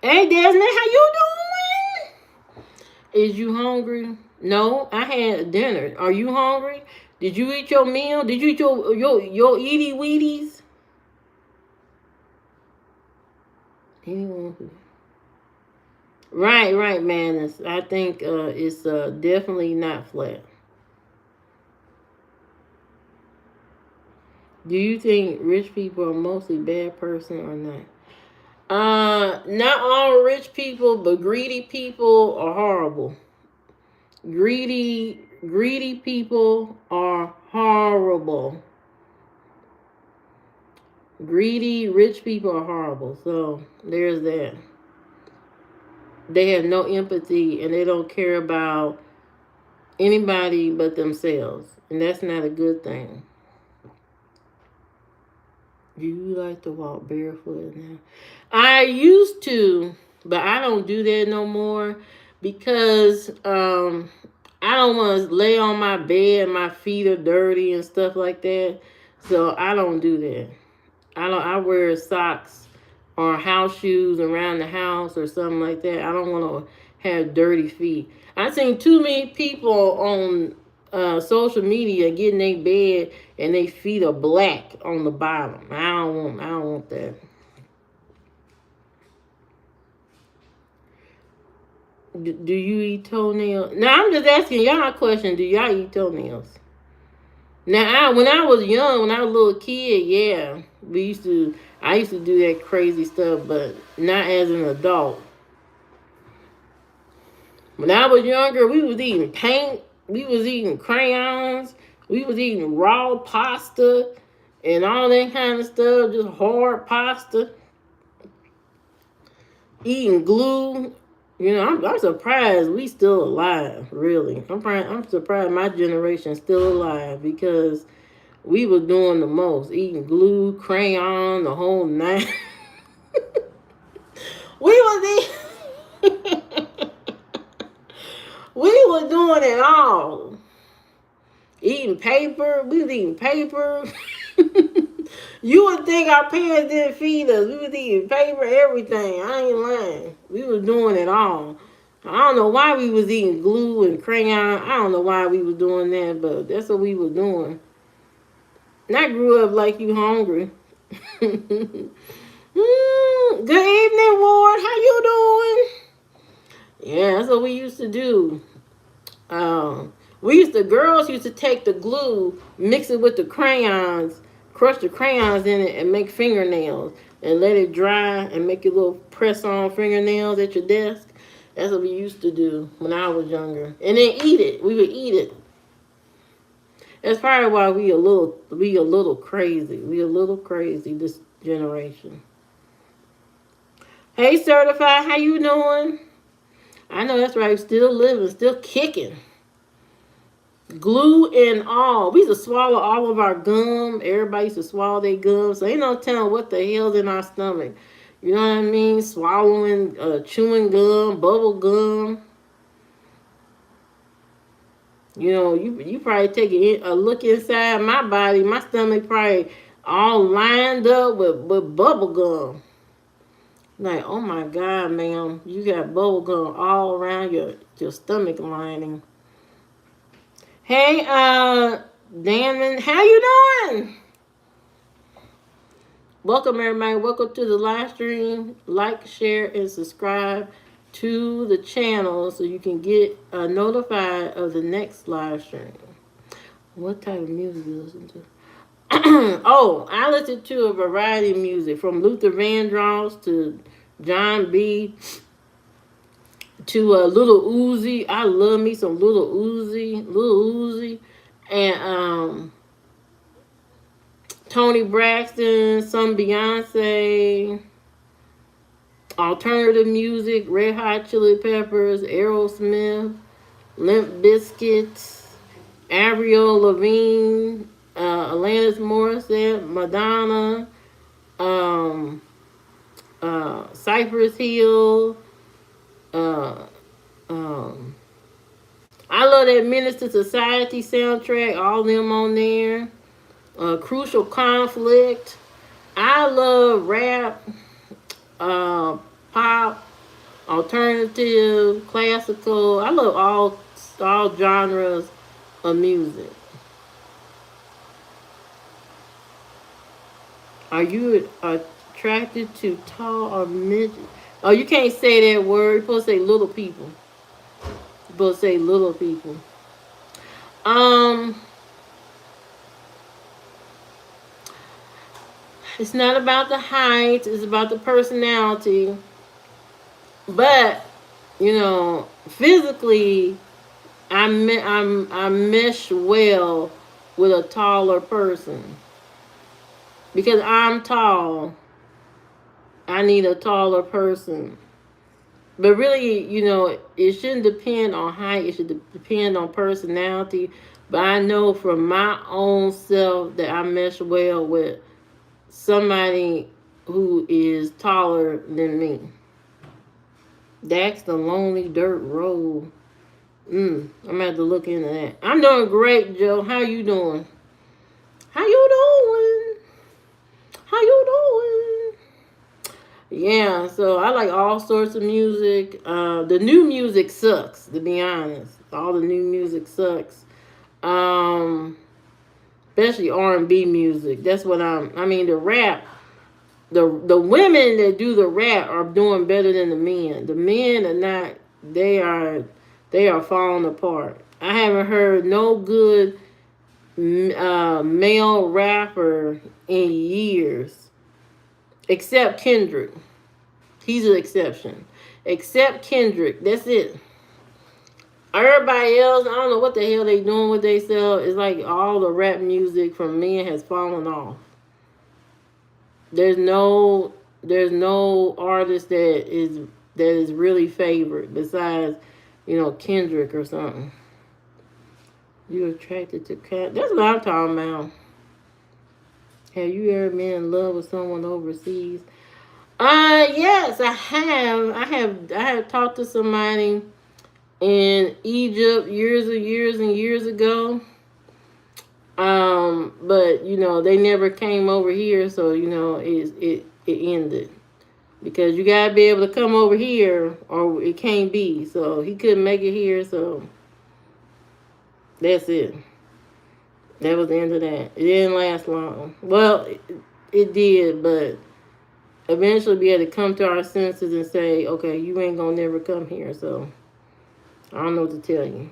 Desmond, how you doing? Is you hungry? No, I had dinner. Are you hungry? Did you eat your meal? Did you eat your Edie Wheaties? Anyone who... Right, man. I think it's definitely not flat. Do you think rich people are mostly bad person or not? Not all rich people, but greedy people are horrible. Greedy people are horrible. Greedy rich people are horrible. So there's that. They have no empathy and they don't care about anybody but themselves. And that's not a good thing. Do you like to walk barefoot now? I used to, but I don't do that no more because I don't want to lay on my bed and my feet are dirty and stuff like that. So I don't do that. I wear socks or house shoes around the house or something like that. I don't want to have dirty feet. I've seen too many people on social media get in their bed and their feet are black on the bottom. I don't want that. Do you eat toenails? Now I'm just asking y'all a question. Do y'all eat toenails? Now, when I was young, when I was a little kid, yeah, we used to. I used to do that crazy stuff, but not as an adult. When I was younger, we was eating paint, we was eating crayons, we was eating raw pasta, and all that kind of stuff. Just hard pasta, eating glue. You know, I'm surprised we still alive. Really, I'm surprised my generation still alive because we were doing the most, eating glue, crayon, the whole nine. we was eating, we were doing it all. Eating paper, we was eating paper. You would think our parents didn't feed us. We was eating paper, everything. I ain't lying. We was doing it all. I don't know why we was eating glue and crayon. I don't know why we was doing that, but that's what we was doing. And I grew up like you hungry. Good evening, Ward. How you doing? Yeah, that's what we used to do. Girls used to take the glue, mix it with the crayons, crush the crayons in it, and make fingernails, and let it dry, and make your little press-on fingernails at your desk. That's what we used to do when I was younger, and then eat it. We would eat it. That's probably why we a little crazy. We a little crazy this generation. Hey, certified, how you doing? I know that's right. Still living, still kicking. Glue and all. We used to swallow all of our gum. Everybody used to swallow their gum. So ain't no telling what the hell's in our stomach. You know what I mean? Swallowing, chewing gum, bubble gum. You know, you probably take a look inside my body. My stomach probably all lined up with bubble gum. Like, oh my God, ma'am, you got bubble gum all around your stomach lining. Hey, Damon, how you doing? Welcome, everybody. Welcome to the live stream. Like, share, and subscribe to the channel so you can get notified of the next live stream. What type of music do you listen to? Oh, I listen to a variety of music from Luther Vandross to John B. to Little Uzi. I love me some Little Uzi, and Tony Braxton, some Beyonce, alternative music, Red Hot Chili Peppers, Aerosmith, Limp Bizkit, Avril Lavigne, Alanis Morissette, Madonna, Cypress Hill. I love that Minister Society soundtrack, all them on there. Crucial Conflict. I love rap, pop, alternative, classical. I love all genres of music. Are you attracted to tall or midget? Oh, you can't say that word. You're supposed to say little people. You're supposed to say little people. It's not about the height. It's about the personality. But, you know, physically, I mesh well with a taller person. Because I'm tall, I need a taller person. But really, you know, it shouldn't depend on height. It should depend on personality. But I know from my own self that I mesh well with somebody who is taller than me. That's the Lonely Dirt Road. I'm going to have to look into that. I'm doing great, Joe. How you doing? How you Yeah, so I like all sorts of music. The new music sucks, to be honest. All the new music sucks. Um, Especially R&B music. That's what I mean, the rap. The women that do the rap are doing better than the men. The men are not. They are they are falling apart. I haven't heard no good male rapper in years, except Kendrick. He's an exception. Except Kendrick. That's it. Everybody else, I don't know what the hell they doing with themselves. It's like all the rap music from men has fallen off. There's no artist that is really favored besides, Kendrick or something. You attracted to cat. That's what I'm talking about. Have you ever been in love with someone overseas? Yes, I have. I have talked to somebody in Egypt years ago. But they never came over here, so it ended because you gotta be able to come over here, or it can't be. So he couldn't make it here, so that's it. That was the end of that. It didn't last long. Well, it did, but eventually we had to come to our senses and say, okay, you ain't gonna never come here. So I don't know what to tell you.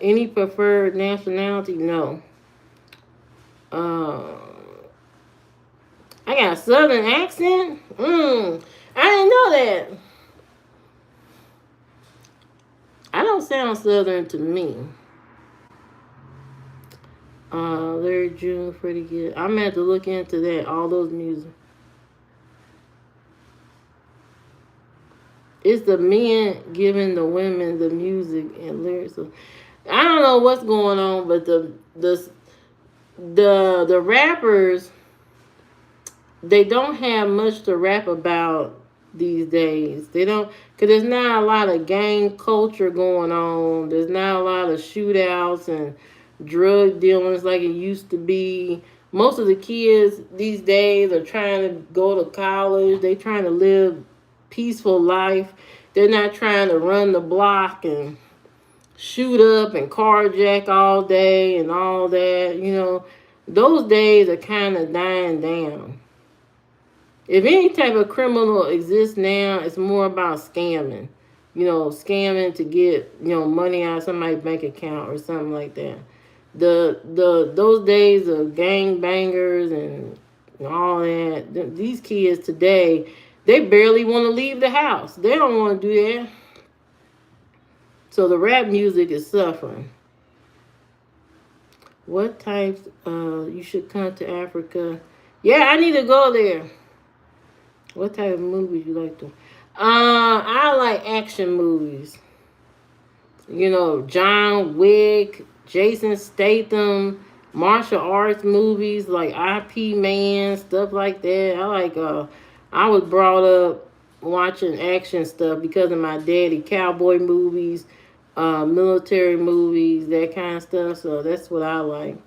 Any preferred nationality? No. I got a southern accent? I didn't know that. I don't sound southern to me. Larry June, pretty good. I'm gonna have to look into that. All those music. It's the men giving the women the music and lyrics. I don't know what's going on, but the rappers, they don't have much to rap about these days. They don't, because there's not a lot of gang culture going on. There's not a lot of shootouts and drug dealings like it used to be. Most of the kids these days are trying to go to college. They trying to live peaceful life. They're not trying to run the block and shoot up and carjack all day and all that. Those days are kind of dying down. If any type of criminal exists now, it's more about scamming. Scamming to get, money out of somebody's bank account or something like that. Those days of gang bangers and all that, these kids today, they barely want to leave the house. They don't want to do that. So the rap music is suffering. What types you should come to Africa? Yeah, I need to go there. What type of movies you like to? I like action movies. John Wick, Jason Statham, martial arts movies like IP Man, stuff like that. I was brought up watching action stuff because of my daddy, cowboy movies, military movies, that kind of stuff. So that's what I like.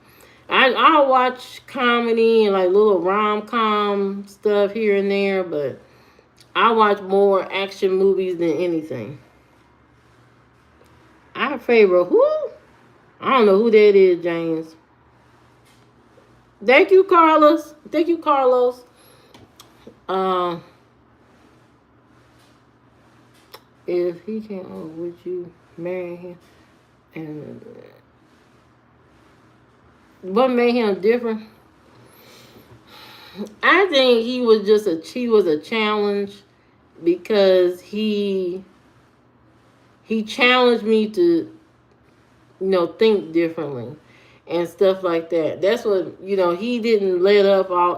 I'll watch comedy and like little rom-com stuff here and there, but I watch more action movies than anything. I favor who? I don't know who that is, James. Thank you, Carlos. Thank you, Carlos. If he can't, would you marry him? And what made him different? I think he was a challenge because he challenged me to think differently and stuff like that. That's what he didn't let up all.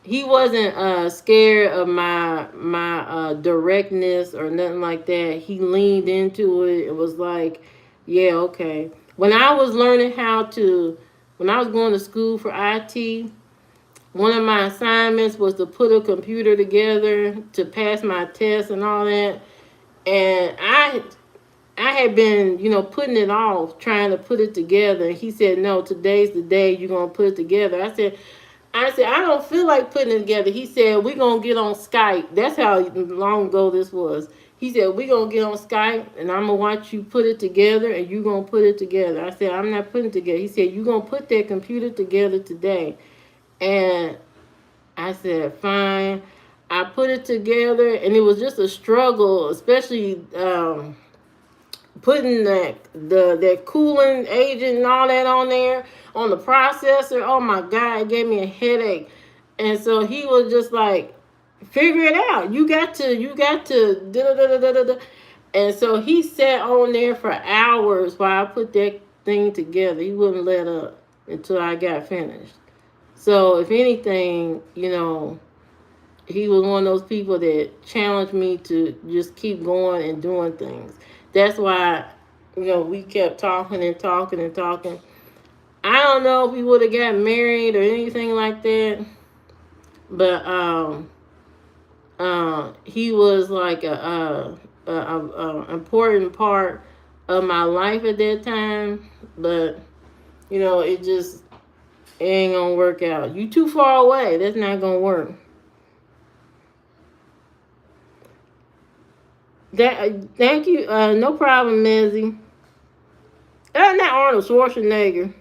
He wasn't scared of my directness or nothing like that. He leaned into it. It was like, yeah, okay. When I was going to school for IT, one of my assignments was to put a computer together to pass my test and all that. And I had been, putting it off, trying to put it together. And he said, no, today's the day you're going to put it together. I said, I said, I don't feel like putting it together. He said, we're going to get on Skype. That's how long ago this was. He said, we're going to get on Skype, and I'm going to watch you put it together, and you're going to put it together. I said, I'm not putting it together. He said, you're going to put that computer together today. And I said, fine. I put it together, and it was just a struggle, especially putting that cooling agent and all that on there on the processor. Oh my God, it gave me a headache. And so he was just like, figure it out. You got to da da da da da da. And so he sat on there for hours while I put that thing together. He wouldn't let up until I got finished. So if anything, he was one of those people that challenged me to just keep going and doing things. That's why, we kept talking and talking and talking. I don't know if we would have got married or anything like that, but he was like a important part of my life at that time. But it ain't gonna work out. You too far away. That's not gonna work. Thank you. No problem, Mezzy. Not Arnold Schwarzenegger.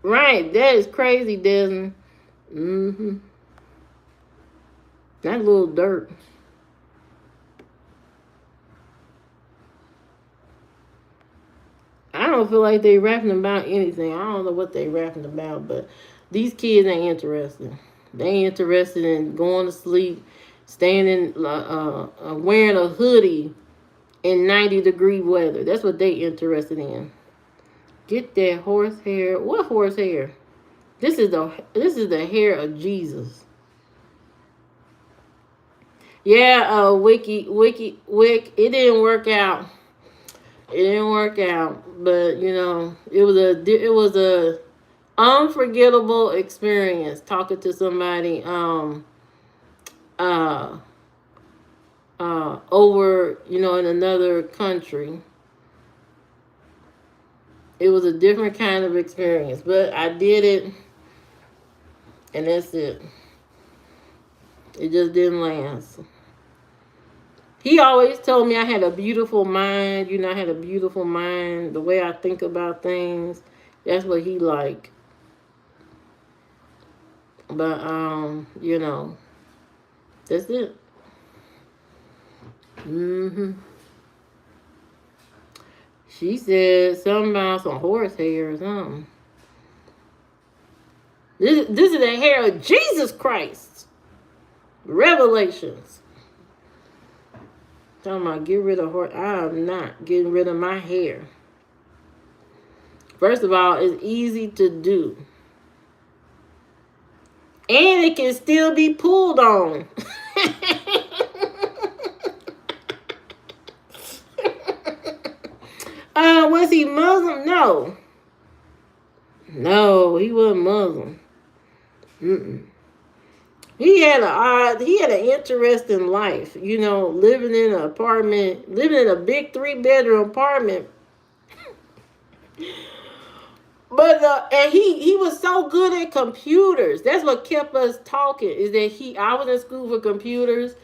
Right, that is crazy, Desmond. Mm-hmm. That little dirt. I don't feel like they rapping about anything. I don't know what they rapping about, but these kids ain't interested. They ain't interested in going to sleep, staying in, wearing a hoodie in 90-degree weather. That's what they interested in. Get that horsehair. What horsehair? This is the hair of Jesus. Yeah, Wick. It didn't work out. It didn't work out, but it was a unforgettable experience talking to somebody over in another country. It was a different kind of experience, but I did it, and that's it. It just didn't last. He always told me I had a beautiful mind. I had a beautiful mind. The way I think about things, that's what he liked. But that's it. She said something about some horsehair or something. This is the hair of Jesus Christ. Revelations. Talking about get rid of horse. I am not getting rid of my hair. First of all, it's easy to do. And it can still be pulled on. Was he Muslim? No, he wasn't Muslim. He had an interesting life, living in an apartment, living in a big 3-bedroom apartment. But and he was so good at computers. That's what kept us talking. Is that I was in school for computers,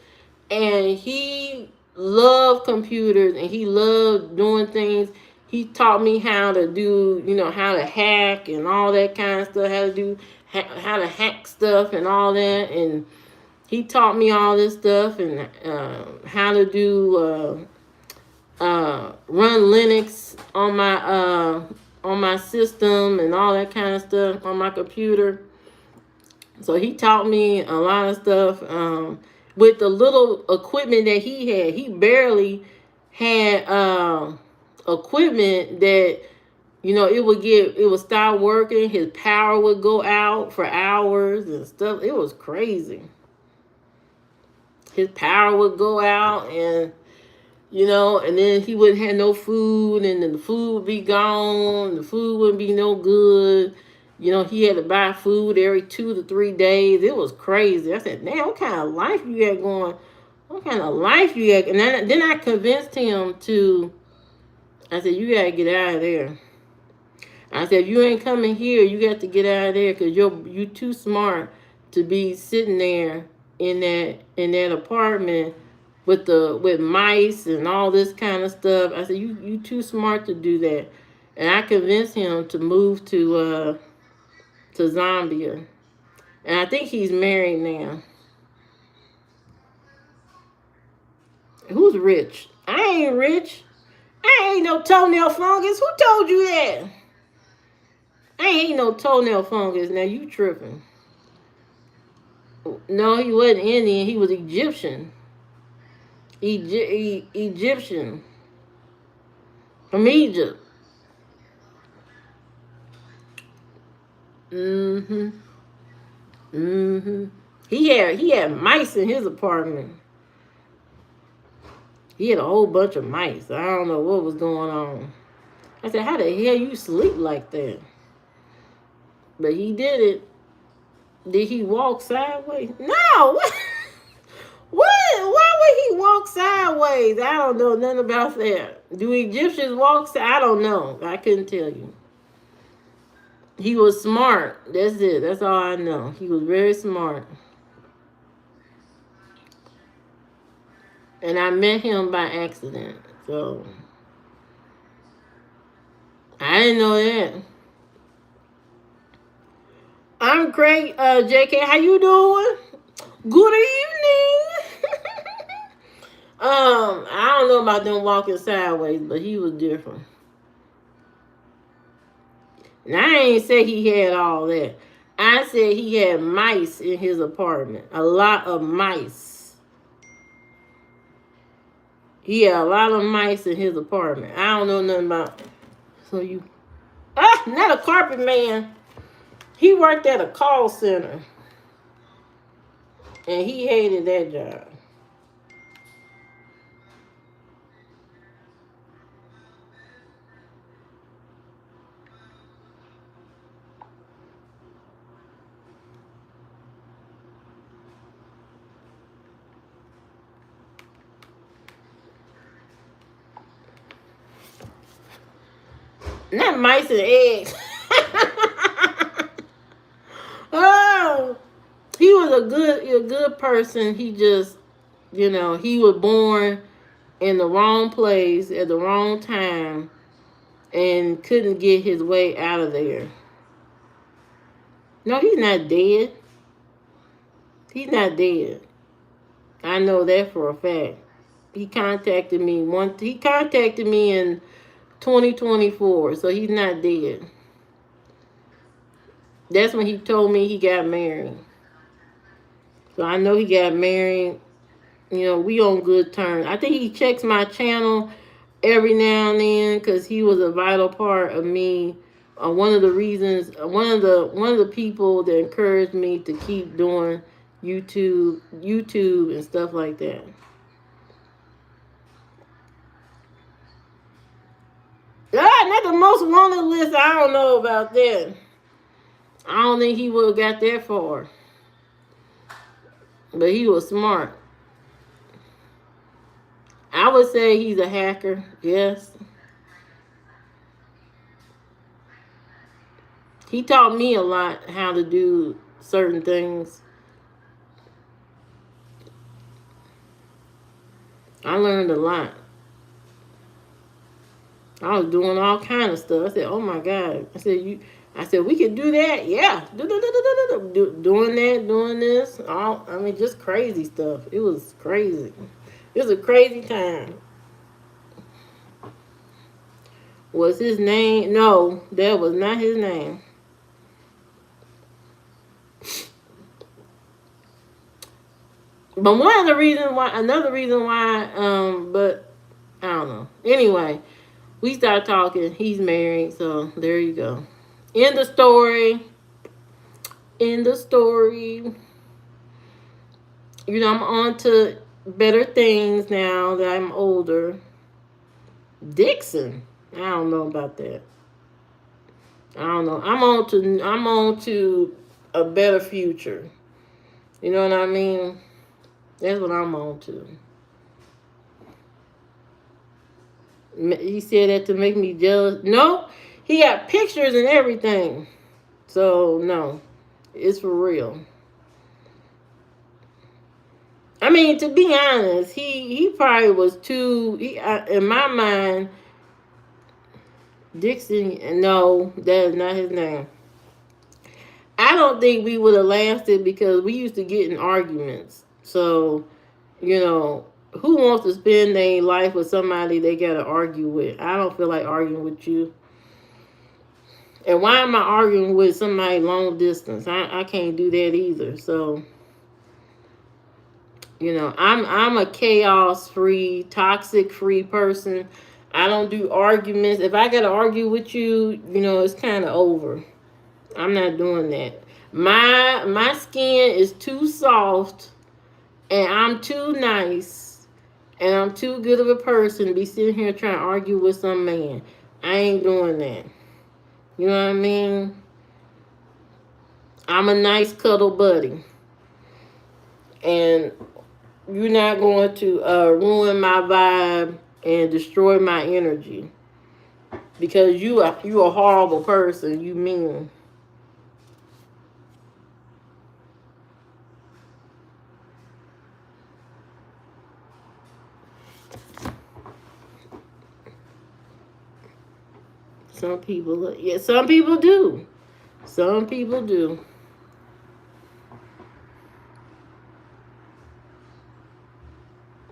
and he loved computers, and he loved doing things. He taught me how to do, how to hack and all that kind of stuff. How to hack stuff and all that, and he taught me all this stuff and how to do run Linux on my system and all that kind of stuff on my computer. So he taught me a lot of stuff with the little equipment that he had. He barely had equipment that it would stop working. His power would go out for hours and stuff. It was crazy. His power would go out, and and then he wouldn't have no food, and then the food would be gone. The food wouldn't be no good. He had to buy food every 2 to 3 days. It was crazy. I said, "Damn, what kind of life you got going? What kind of life you got?" And then I convinced him to. I said, "You gotta get out of there." I said, if you ain't coming here, you got to get out of there because you too smart to be sitting there in that apartment with mice and all this kind of stuff. I said, you too smart to do that. And I convinced him to move to Zambia. And I think he's married now. Who's rich? I ain't rich. I ain't no toenail fungus. Who told you that? I ain't no toenail fungus. Now you tripping. No, he wasn't Indian. He was Egyptian. Egyptian. From Egypt. Mm-hmm. Mm-hmm. He had mice in his apartment. He had a whole bunch of mice. I don't know what was going on. I said, how the hell you sleep like that? But he did it. Did he walk sideways? No. What? Why would he walk sideways? I don't know nothing about that. Do Egyptians walk? I don't know. I couldn't tell you. He was smart. That's it. That's all I know. He was very smart. And I met him by accident. So I didn't know that. I'm great, JK. How you doing? Good evening. I don't know about them walking sideways, but he was different. And I ain't say he had all that. I said he had mice in his apartment. A lot of mice. He had a lot of mice in his apartment. I don't know nothing about. So you. Not a carpet man. He worked at a call center. And he hated that job. Not mice and eggs. Oh, he was a good person. He just, he was born in the wrong place at the wrong time and couldn't get his way out of there. No, he's not dead. He's not dead. I know that for a fact. He contacted me in 2024, so he's not dead. That's when he told me he got married. So I know he got married. We on good terms. I think he checks my channel every now and then because he was a vital part of me. One of the people that encouraged me to keep doing YouTube and stuff like that. Not the most wanted list. I don't know about that. I don't think he would have got that far. But he was smart. I would say he's a hacker, yes. He taught me a lot how to do certain things. I learned a lot. I was doing all kind of stuff. I said, oh my God. I said, we could do that. Yeah. Doing that, doing this. Just crazy stuff. It was crazy. It was a crazy time. Was his name? No, that was not his name. But another reason why, but I don't know. Anyway, we start talking. He's married, so there you go. End the story. I'm on to better things now that I'm older. Dixon. I don't know about that. I don't know. I'm on to a better future. You know what I mean? That's what I'm on to. He said that to make me jealous. No, He got pictures and everything. So no, it's for real. I mean, to be honest, he probably was too. In my mind, Dixon. No, that is not his name. I don't think we would have lasted because we used to get in arguments. So, you know, who wants to spend their life with somebody they got to argue with? I don't feel like arguing with you. And why am I arguing with somebody long distance? I can't do that either. So, you know, I'm a chaos free, toxic free person. I don't do arguments. If I got to argue with you, you know, it's kind of over. I'm not doing that. My skin is too soft, and I'm too nice, and I'm too good of a person to be sitting here trying to argue with some man. I ain't doing that. You know what I mean? I'm a nice cuddle buddy, and you're not going to ruin my vibe and destroy my energy because you a horrible person. You mean. Some people, yeah, some people do. Some people do.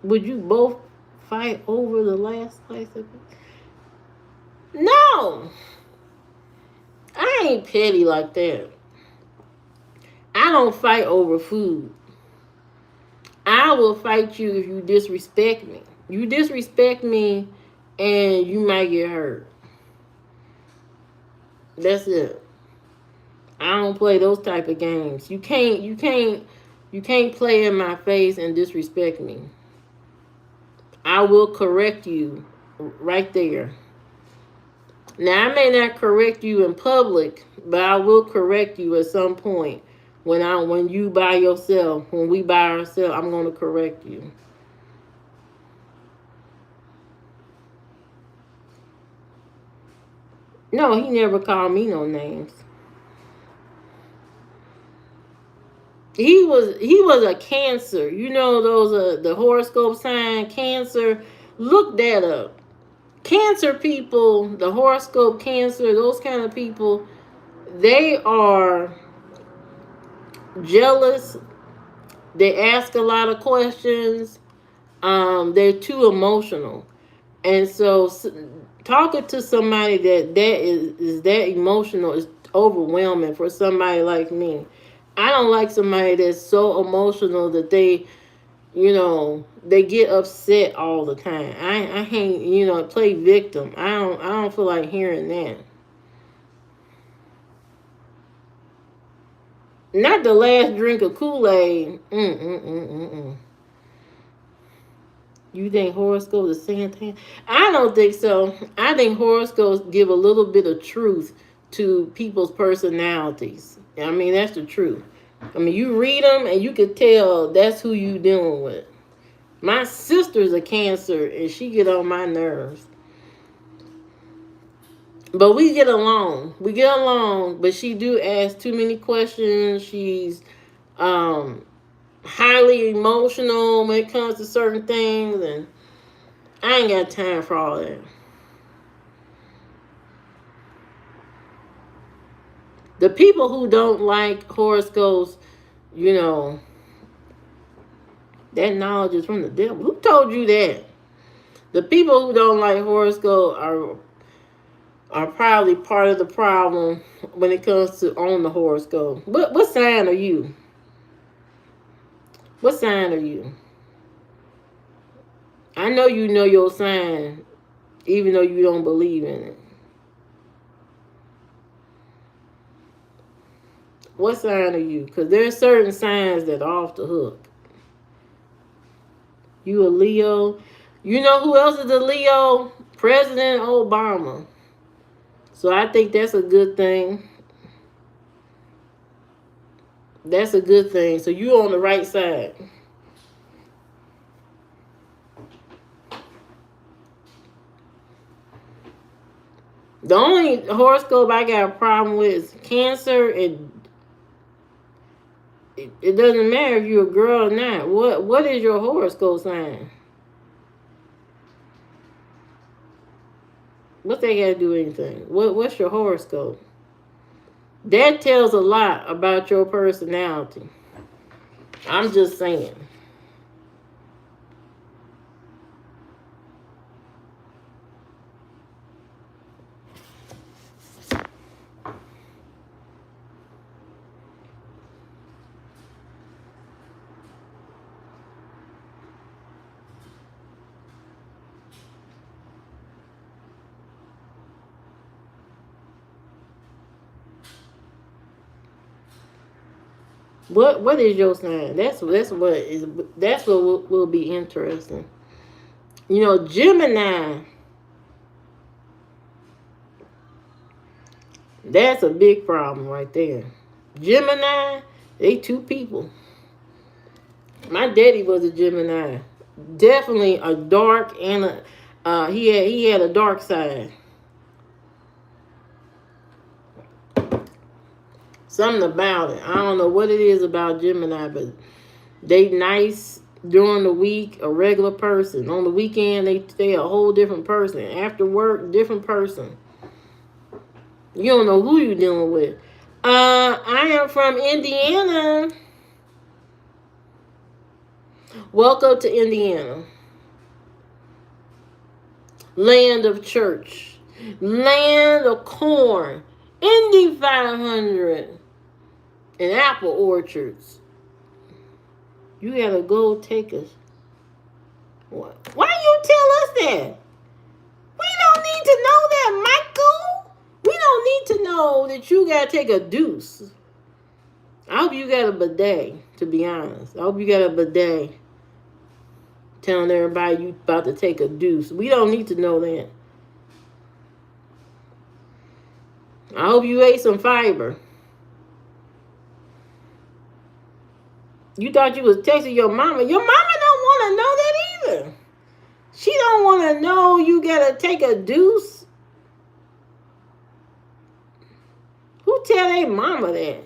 Would you both fight over the last slice of it? No, I ain't petty like that. I don't fight over food. I will fight you if you disrespect me. You disrespect me, and you might get hurt. That's it. I don't play those type of games. You can't play in my face and disrespect me. I will correct you right there. Now I may not correct you in public, but I will correct you at some point. When you by yourself, when we by ourselves, I'm gonna correct you. No, he never called me no names. He was a Cancer. You know those the horoscope sign Cancer. Look that up. Cancer people, the horoscope Cancer, those kind of people, they are jealous. They ask a lot of questions. They're too emotional, and so talking to somebody that is that emotional is overwhelming for somebody like me. I don't like somebody that's so emotional that they get upset all the time. I hate, play victim. I don't feel like hearing that. Not the last drink of Kool-Aid. You think horoscopes are saying things? I don't think so. I think horoscopes give a little bit of truth to people's personalities. I mean, that's the truth. I mean, you read them and you can tell that's who you dealing with. My sister's a Cancer and she get on my nerves. But we get along. We get along, but she do ask too many questions. She's highly emotional when it comes to certain things, and I ain't got time for all that. The people who don't like horoscopes, you know, that knowledge is from the devil. Who told you that? The people who don't like horoscopes are probably part of the problem when it comes to on the horoscope. What sign are you? What sign are you? I know you know your sign, even though you don't believe in it. What sign are you? Because there are certain signs that are off the hook. You a Leo. You know who else is a Leo? President Obama. So I think that's a good thing. That's a good thing. So you on the right side. The only horoscope I got a problem with is Cancer. It doesn't matter if you're a girl or not. What is your horoscope sign? What's that got to do with anything? What's your horoscope? That tells a lot about your personality. I'm just saying. What is your sign? That's what will be interesting. You know, Gemini. That's a big problem right there. Gemini, they two people. My daddy was a Gemini. Definitely a dark and he had a dark side. Something about it. I don't know what it is about Gemini, but they nice during the week, a regular person. On the weekend, they a whole different person. After work, different person. You don't know who you're dealing with. I am from Indiana. Welcome to Indiana. Land of church. Land of corn. Indy 500. And apple orchards. You gotta go take us. What? Why you tell us that? We don't need to know that, Michael. We don't need to know that you gotta take a deuce. I hope you got a bidet, to be honest. I hope you got a bidet. Telling everybody you about to take a deuce. We don't need to know that. I hope you ate some fiber. You thought you was texting your mama. Your mama don't want to know that either. She don't want to know you gotta take a deuce. Who tell their mama that?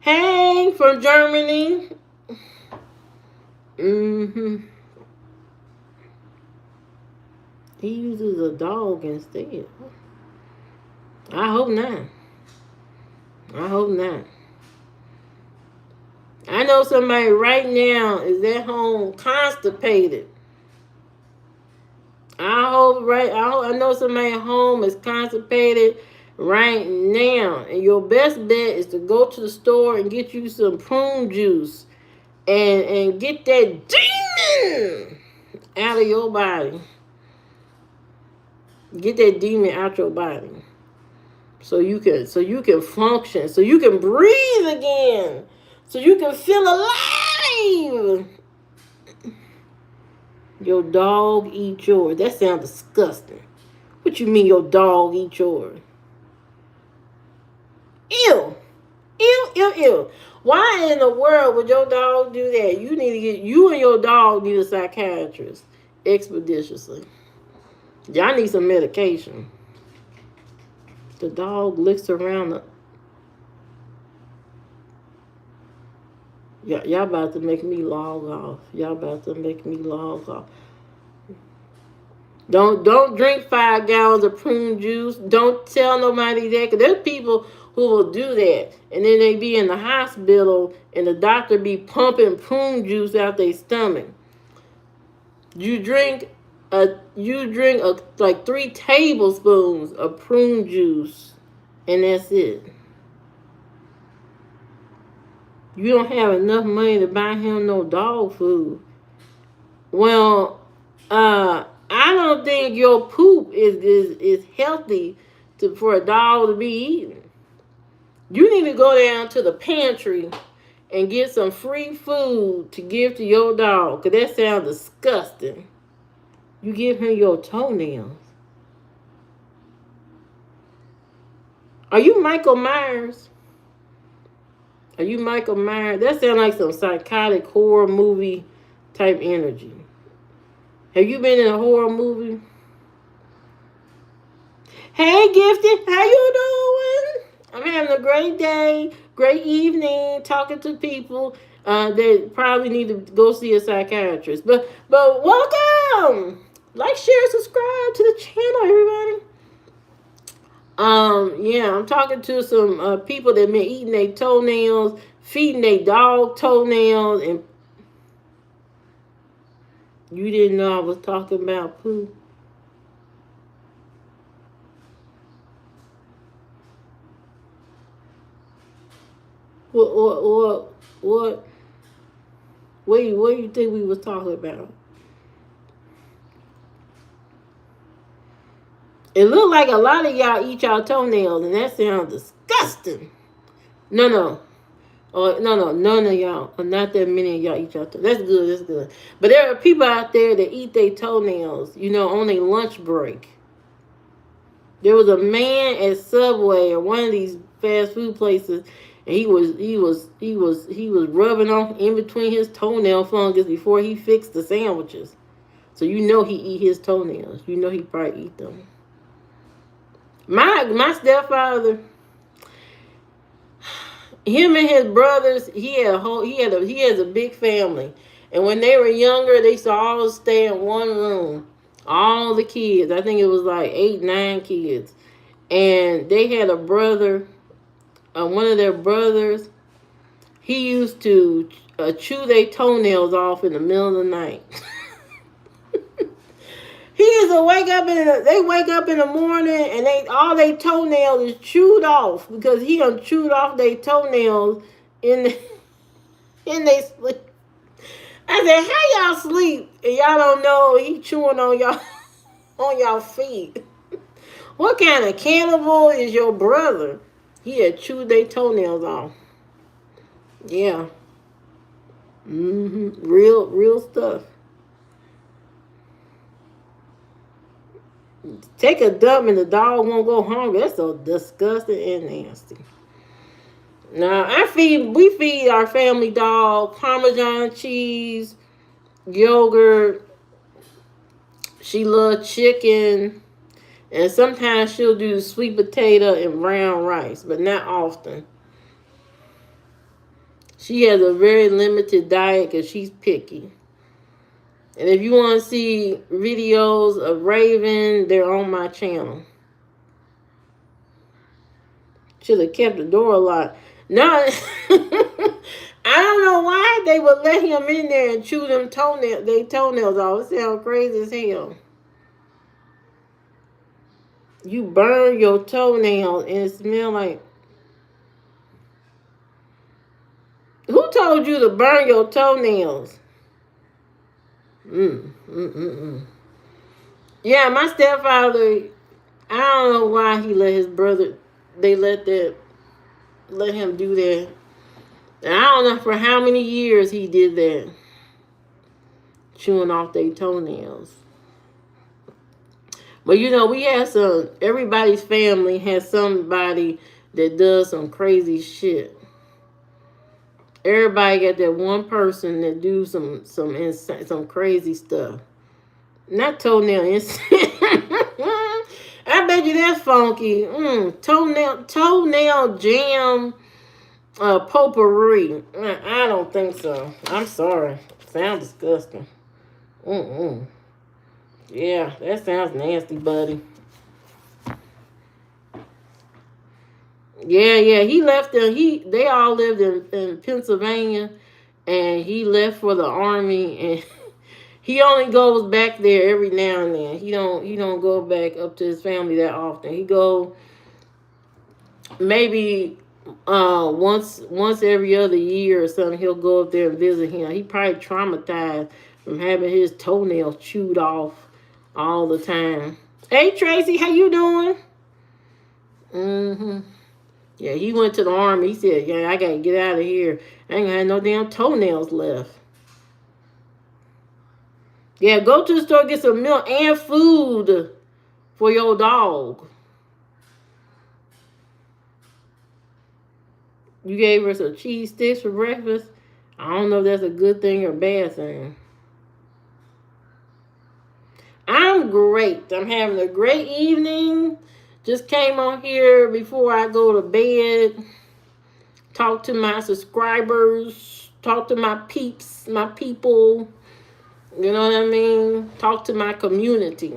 Hey, from Germany. He uses a dog instead. I hope not. I hope not. I know somebody right now is at home constipated. I know somebody at home is constipated right now. And your best bet is to go to the store and get you some prune juice and get that demon out of your body. Get that demon out your body. So you can function. So you can breathe again. So you can feel alive. Your dog eat yours. That sounds disgusting. What you mean your dog eat yours? Ew. Ew, ew, ew. Why in the world would your dog do that? You and your dog need a psychiatrist expeditiously. Y'all need some medication. The dog licks around the... Y'all about to make me log off. Y'all about to make me log off. Don't drink 5 gallons of prune juice. Don't tell nobody that. Because there's people who will do that. And then they be in the hospital and the doctor be pumping prune juice out their stomach. You drink like 3 tablespoons of prune juice and that's it. You don't have enough money to buy him no dog food. Well, I don't think your poop is healthy for a dog to be eating. You need to go down to the pantry and get some free food to give to your dog, because that sounds disgusting. You give him your toenails. Are you Michael Myers? Are you Michael Myers? That sounds like some psychotic horror movie type energy. Have you been in a horror movie? Hey, Gifted, how you doing? I'm having a great day, great evening, talking to people that probably need to go see a psychiatrist. But welcome. Like, share, subscribe to the channel, everybody. Yeah, I'm talking to some people that been eating their toenails, feeding their dog toenails, and you didn't know I was talking about poo. What, what do you think we was talking about? It looked like a lot of y'all eat y'all toenails, and that sounds disgusting. No. Oh, no, none of y'all, or not that many of y'all eat y'all toenails. That's good, that's good. But there are people out there that eat their toenails, on their lunch break. There was a man at Subway or one of these fast food places, and he was rubbing off in between his toenail fungus before he fixed the sandwiches. So he eat his toenails. He probably eat them. My stepfather, him and his brothers, he has a big family. And when they were younger, they used to all stay in one room. All the kids. I think it was like 8, 9 kids. And they had a brother, one of their brothers, he used to chew their toenails off in the middle of the night. He used to they wake up in the morning and all their toenails is chewed off because he done chewed off their toenails in in their sleep. I said, how y'all sleep and y'all don't know he chewing on y'all feet? What kind of cannibal is your brother? He had chewed their toenails off. Yeah. Real stuff. Take a dump and the dog won't go hungry. That's so disgusting and nasty. Now we feed our family dog Parmesan cheese, yogurt. She loves chicken, and sometimes she'll do sweet potato and brown rice, but not often. She has a very limited diet because she's picky. And if you want to see videos of Raven, they're on my channel. Should have kept the door locked. No, I don't know why they would let him in there and chew their toenails off. It sounds crazy as hell. You burn your toenail and it smells like... Who told you to burn your toenails? Yeah, my stepfather, I don't know why he let his brother, let him do that. And I don't know for how many years he did that. Chewing off their toenails. But we have everybody's family has somebody that does some crazy shit. Everybody got that one person that do some crazy stuff. Not toenail insect. I bet you that's funky. Toenail jam potpourri. I don't think so. I'm sorry. Sounds disgusting. Yeah, that sounds nasty, buddy. Yeah. He left them. They all lived in Pennsylvania, and he left for the army, and he only goes back there every now and then. He don't go back up to his family that often. He go maybe once every other year or something. He'll go up there and visit him. He probably traumatized from having his toenails chewed off all the time. Hey Tracy, how you doing? Yeah, he went to the army. He said, yeah, I gotta get out of here. I ain't gonna have no damn toenails left. Yeah, go to the store, get some milk and food for your dog. You gave her some cheese sticks for breakfast. I don't know if that's a good thing or a bad thing. I'm great. I'm having a great evening Just came on here before I go to bed. Talk to my subscribers. Talk to my peeps, my people. You know what I mean? Talk to my community.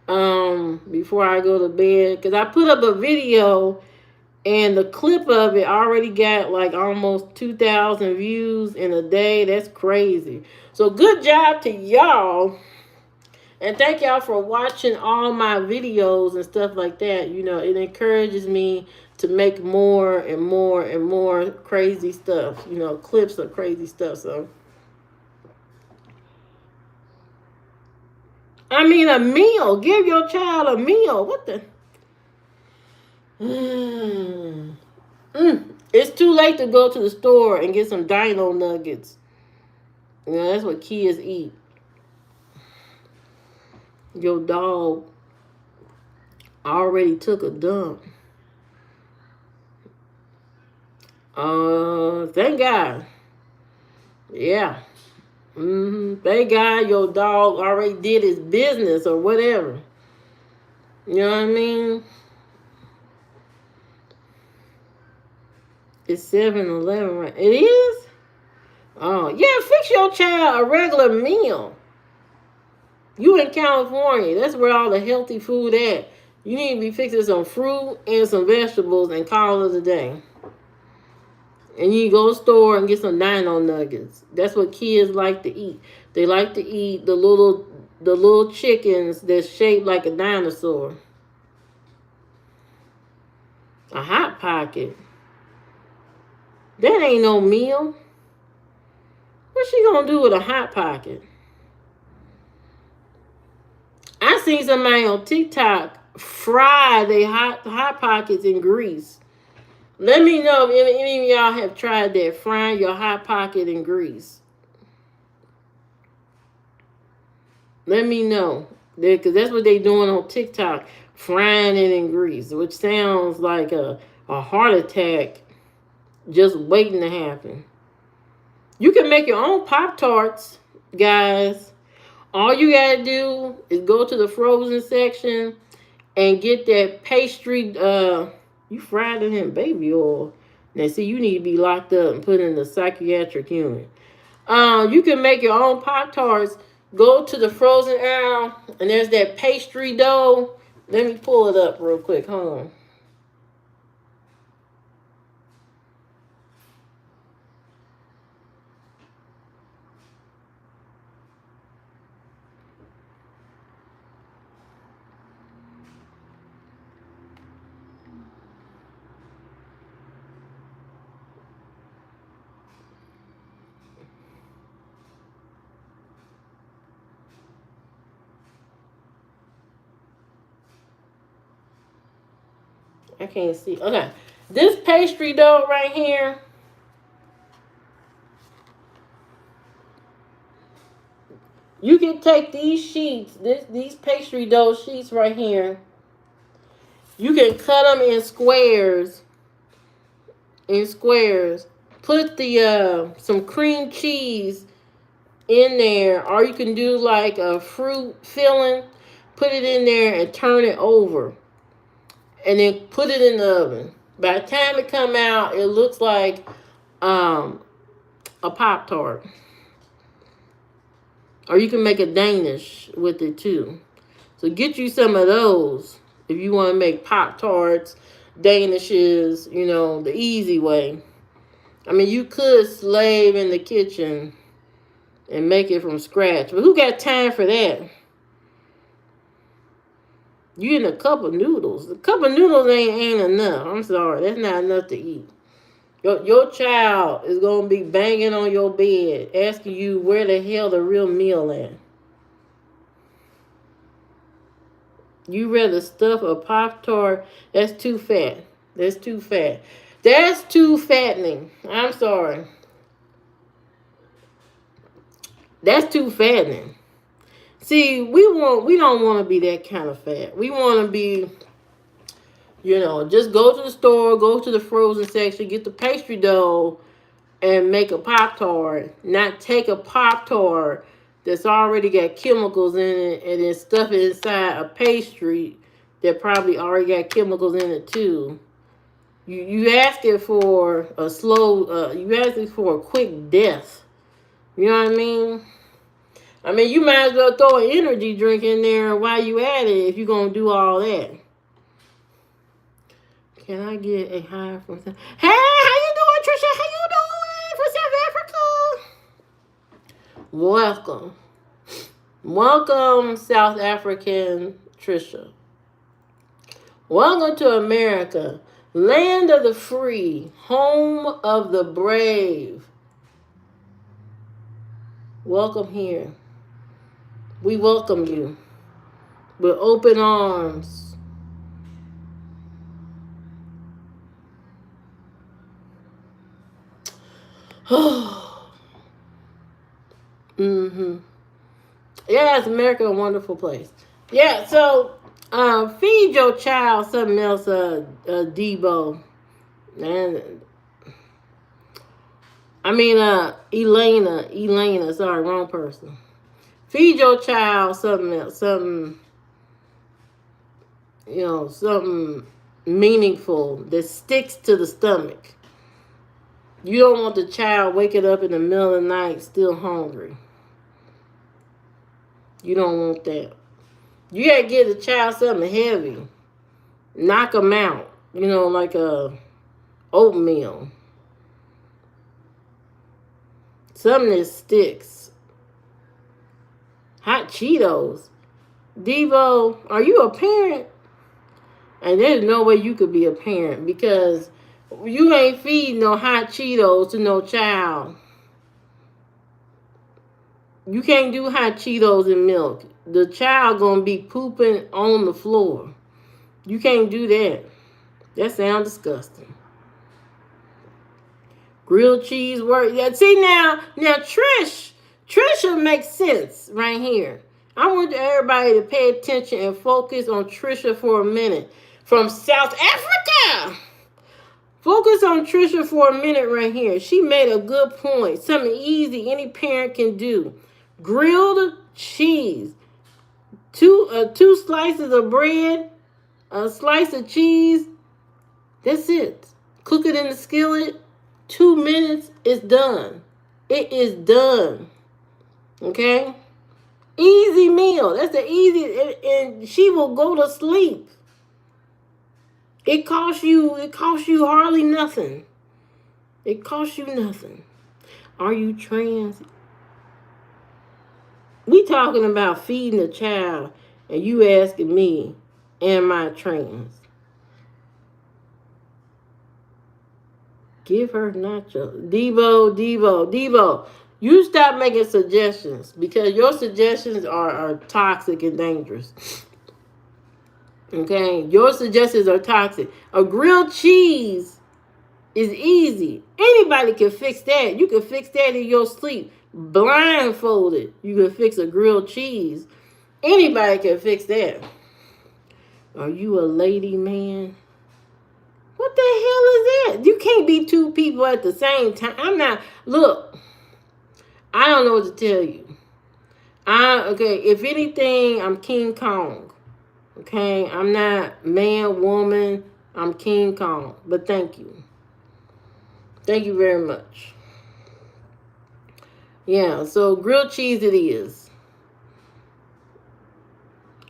Before I go to bed. Because I put up a video and the clip of it already got like almost 2,000 views in a day. That's crazy. So good job to y'all. And thank y'all for watching all my videos and stuff like that. You know, it encourages me to make more and more and more crazy stuff. You know, clips of crazy stuff. So, I mean, a meal. Give your child a meal. What the? It's too late to go to the store and get some dino nuggets. You know, that's what kids eat. Your dog already took a dump. Thank God. Yeah. Thank God your dog already did his business or whatever. You know what I mean? It's 7-Eleven, right? It is? Oh, yeah, fix your child a regular meal. You in California. That's where all the healthy food at. You need to be fixing some fruit and some vegetables and call it a day. And you go to the store and get some dino nuggets. That's what kids like to eat. They like to eat the little chickens that's shaped like a dinosaur. A Hot Pocket. That ain't no meal. What's she gonna do with a Hot Pocket? I seen somebody on TikTok fry their hot Pockets in grease. Let me know if any of y'all have tried that, frying your Hot Pocket in grease. Let me know. Because that's what they doing on TikTok, frying it in grease, which sounds like a heart attack just waiting to happen. You can make your own Pop-Tarts, guys. All you gotta do is go to the frozen section and get that pastry. You fried it in baby oil. Now, see, you need to be locked up and put in the psychiatric unit. You can make your own Pop-Tarts. Go to the frozen aisle, and there's that pastry dough. Let me pull it up real quick. Hold on. I can't see. Okay. This pastry dough right here. You can take these sheets, these pastry dough sheets right here. You can cut them in squares. Put the some cream cheese in there, or you can do like a fruit filling. Put it in there and turn it over. And then put it in the oven. By the time it come out, it looks like a Pop-Tart. Or you can make a Danish with it too. So get you some of those if you want to make Pop-Tarts, Danishes, you know, the easy way. I mean, you could slave in the kitchen and make it from scratch. But who got time for that? You in a cup of noodles. A cup of noodles ain't enough. I'm sorry. That's not enough to eat. Your child is going to be banging on your bed, asking you where the hell the real meal at. You rather stuff a Pop-Tart. That's too fat. That's too fat. That's too fattening. I'm sorry. That's too fattening. See, we don't want to be that kind of fat. We want to be, you know, just go to the store, go to the frozen section, get the pastry dough, and make a Pop-Tart. Not take a Pop-Tart that's already got chemicals in it and then stuff it inside a pastry that probably already got chemicals in it too. You asking for a slow, you asking for a quick death. You know what I mean? I mean, you might as well throw an energy drink in there while you at it if you're going to do all that. Can I get a high from... Hey, how you doing, Trisha? How you doing from South Africa? Welcome. Welcome, South African Trisha. Welcome to America, land of the free, home of the brave. Welcome here. We welcome you with open arms. Mm-hmm. Yeah, it's America, a wonderful place. Yeah, so feed your child something else, Debo. And I mean, Elena, sorry, wrong person. Feed your child something else, something meaningful that sticks to the stomach. You don't want the child waking up in the middle of the night still hungry. You don't want that. You gotta give the child something heavy. Knock them out. Like a oatmeal. Something that sticks. Hot Cheetos. Devo, are you a parent? And there's no way you could be a parent because you ain't feeding no hot Cheetos to no child. You can't do hot Cheetos and milk. The child gonna be pooping on the floor. You can't do that. That sounds disgusting. Grilled cheese work. Yeah, see now Trisha makes sense right here. I want everybody to pay attention and focus on Trisha for a minute. From South Africa. Focus on Trisha for a minute right here. She made a good point. Something easy any parent can do. Grilled cheese. Two slices of bread. A slice of cheese. That's it. Cook it in the skillet. 2 minutes. It's done. It is done. Okay? Easy meal. That's the easy. And she will go to sleep. It costs you hardly nothing. It costs you nothing. Are you trans? We talking about feeding a child, and you asking me, am I trans? Give her nachos. Devo. You stop making suggestions because your suggestions are toxic and dangerous. Okay? Your suggestions are toxic. A grilled cheese is easy. Anybody can fix that. You can fix that in your sleep. Blindfolded. You can fix a grilled cheese. Anybody can fix that. Are you a lady man? What the hell is that? You can't be two people at the same time. Look, I don't know what to tell you. If anything, I'm King Kong. Okay? I'm not man, woman. I'm King Kong. But thank you. Thank you very much. Yeah, so grilled cheese it is.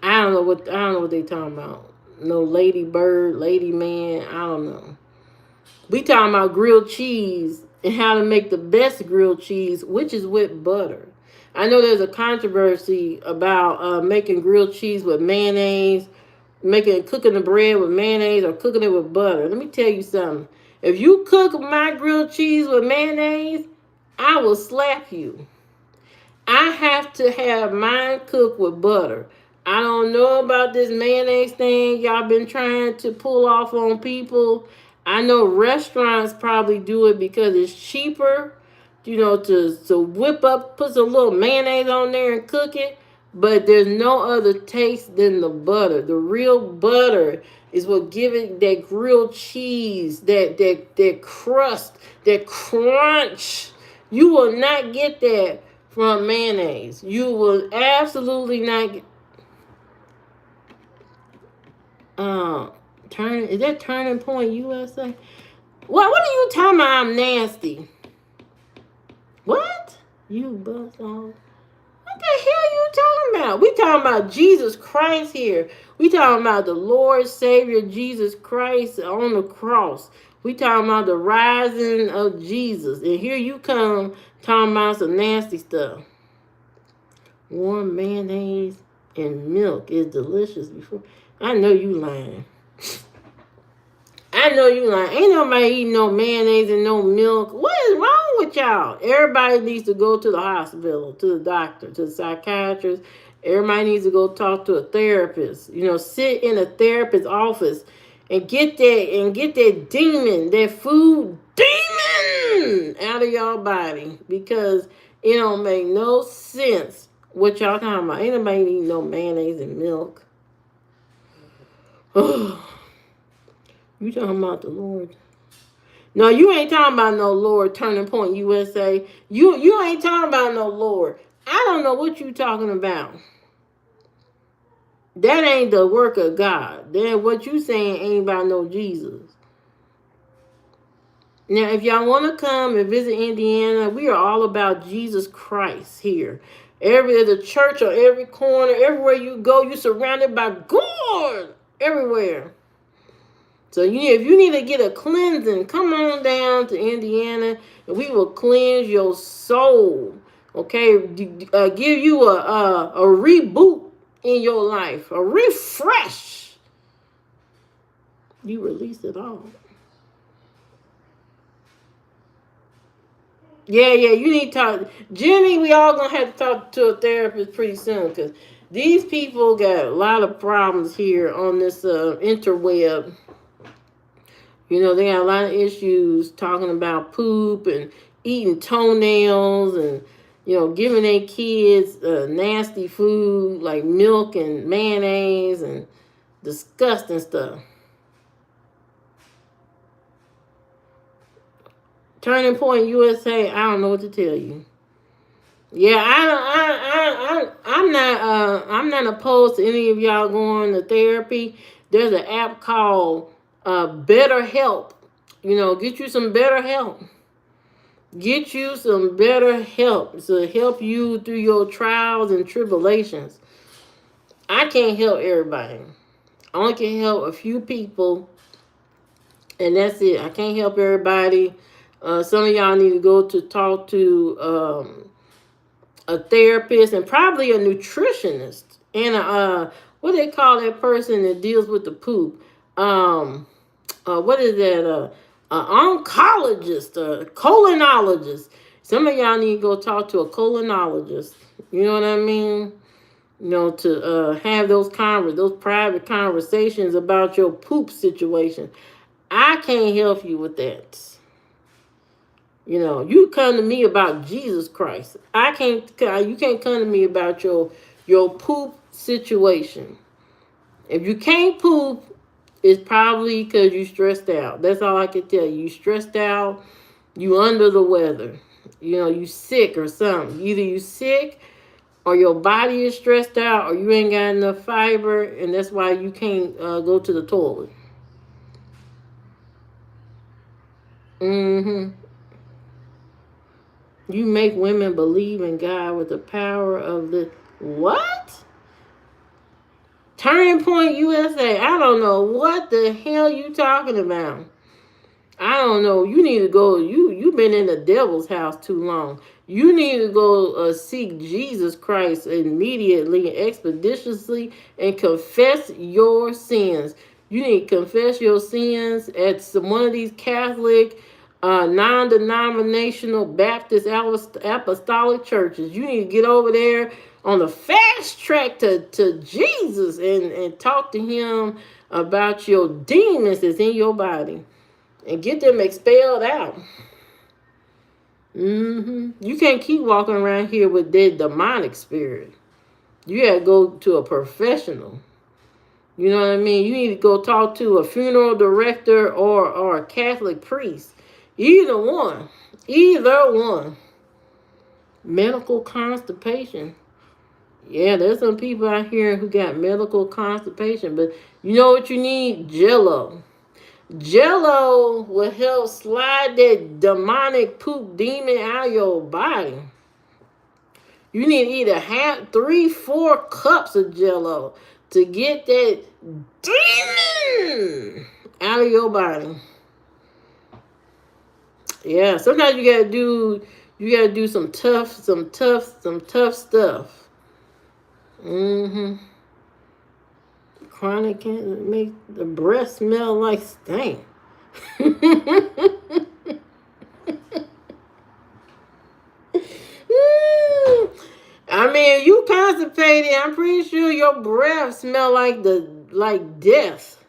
I don't know what they talking about. No lady bird, lady man, I don't know. We talking about grilled cheese and how to make the best grilled cheese, which is with butter. I know there's a controversy about making grilled cheese with mayonnaise, cooking the bread with mayonnaise or cooking it with butter. Let me tell you something. If you cook my grilled cheese with mayonnaise, I will slap you. I have to have mine cooked with butter. I don't know about this mayonnaise thing y'all been trying to pull off on people. I know restaurants probably do it because it's cheaper, to whip up, put some little mayonnaise on there and cook it. But there's no other taste than the butter. The real butter is what gives it that grilled cheese, that crust, that crunch. You will not get that from mayonnaise. You will absolutely not get. Is that Turning Point USA? What are you talking about? I'm nasty. What? You bust off. What the hell you talking about? We talking about Jesus Christ here. We talking about the Lord Savior Jesus Christ on the cross. We talking about the rising of Jesus. And here you come talking about some nasty stuff. Warm mayonnaise and milk is delicious before. I know you lying. I know you lying. Ain't nobody eating no mayonnaise and no milk. What is wrong with y'all? Everybody needs to go to the hospital, to the doctor, to the psychiatrist. Everybody needs to go talk to a therapist. Sit in a therapist's office and get that demon, that food demon out of y'all body, because it don't make no sense what y'all talking about. Ain't nobody eating no mayonnaise and milk. You talking about the Lord? No, you ain't talking about no Lord Turning Point USA. You ain't talking about no Lord. I don't know what you talking about. That ain't the work of God. Then what you saying ain't about no Jesus. Now, if y'all want to come and visit Indiana, we are all about Jesus Christ here. There's a church on every corner. Everywhere you go, you're surrounded by God. Everywhere. So if you need to get a cleansing, come on down to Indiana and we will cleanse your soul. Okay, give you a reboot in your life, a refresh. You release it all. Yeah, you need to talk. Jimmy, we all gonna have to talk to a therapist pretty soon, because these people got a lot of problems here on this interweb. They got a lot of issues talking about poop and eating toenails and, giving their kids nasty food like milk and mayonnaise and disgusting stuff. Turning Point USA, I don't know what to tell you. Yeah, I'm not opposed to any of y'all going to therapy. There's an app called BetterHelp. Get you some BetterHelp. Get you some BetterHelp to help you through your trials and tribulations. I can't help everybody. I only can help a few people, and that's it. I can't help everybody. Some of y'all need to go to talk to a therapist and probably a nutritionist and what they call that person that deals with the poop. What is that? An oncologist, a colonologist. Some of y'all need to go talk to a colonologist. You know what I mean? To have those private conversations about your poop situation. I can't help you with that. You come to me about Jesus Christ. You can't come to me about your poop situation. If you can't poop, it's probably because you stressed out. That's all I can tell you. You stressed out. You under the weather. You sick or something. Either you sick or your body is stressed out or you ain't got enough fiber, and that's why you can't go to the toilet. You make women believe in God with the power of the what? Turning Point USA. I don't know what the hell you talking about. I don't know. You need to go. You've been in the devil's house too long. You need to go seek Jesus Christ immediately, expeditiously, and confess your sins. You need to confess your sins at one of these Catholic, non-denominational Baptist apostolic churches. You need to get over there on the fast track to Jesus and talk to him about your demons that's in your body and get them expelled out. You can't keep walking around here with that demonic spirit. You gotta go to a professional. You know what I mean? You need to go talk to a funeral director or a Catholic priest. Either one. Medical constipation. Yeah, there's some people out here who got medical constipation, but you know what you need? Jello. Jello will help slide that demonic poop demon out of your body. You need either half, 3, 4 cups of Jello to get that demon out of your body. Yeah, sometimes you gotta do some tough stuff. Chronic can make the breath smell like stink. I mean, you constipated, I'm pretty sure your breath smell like death.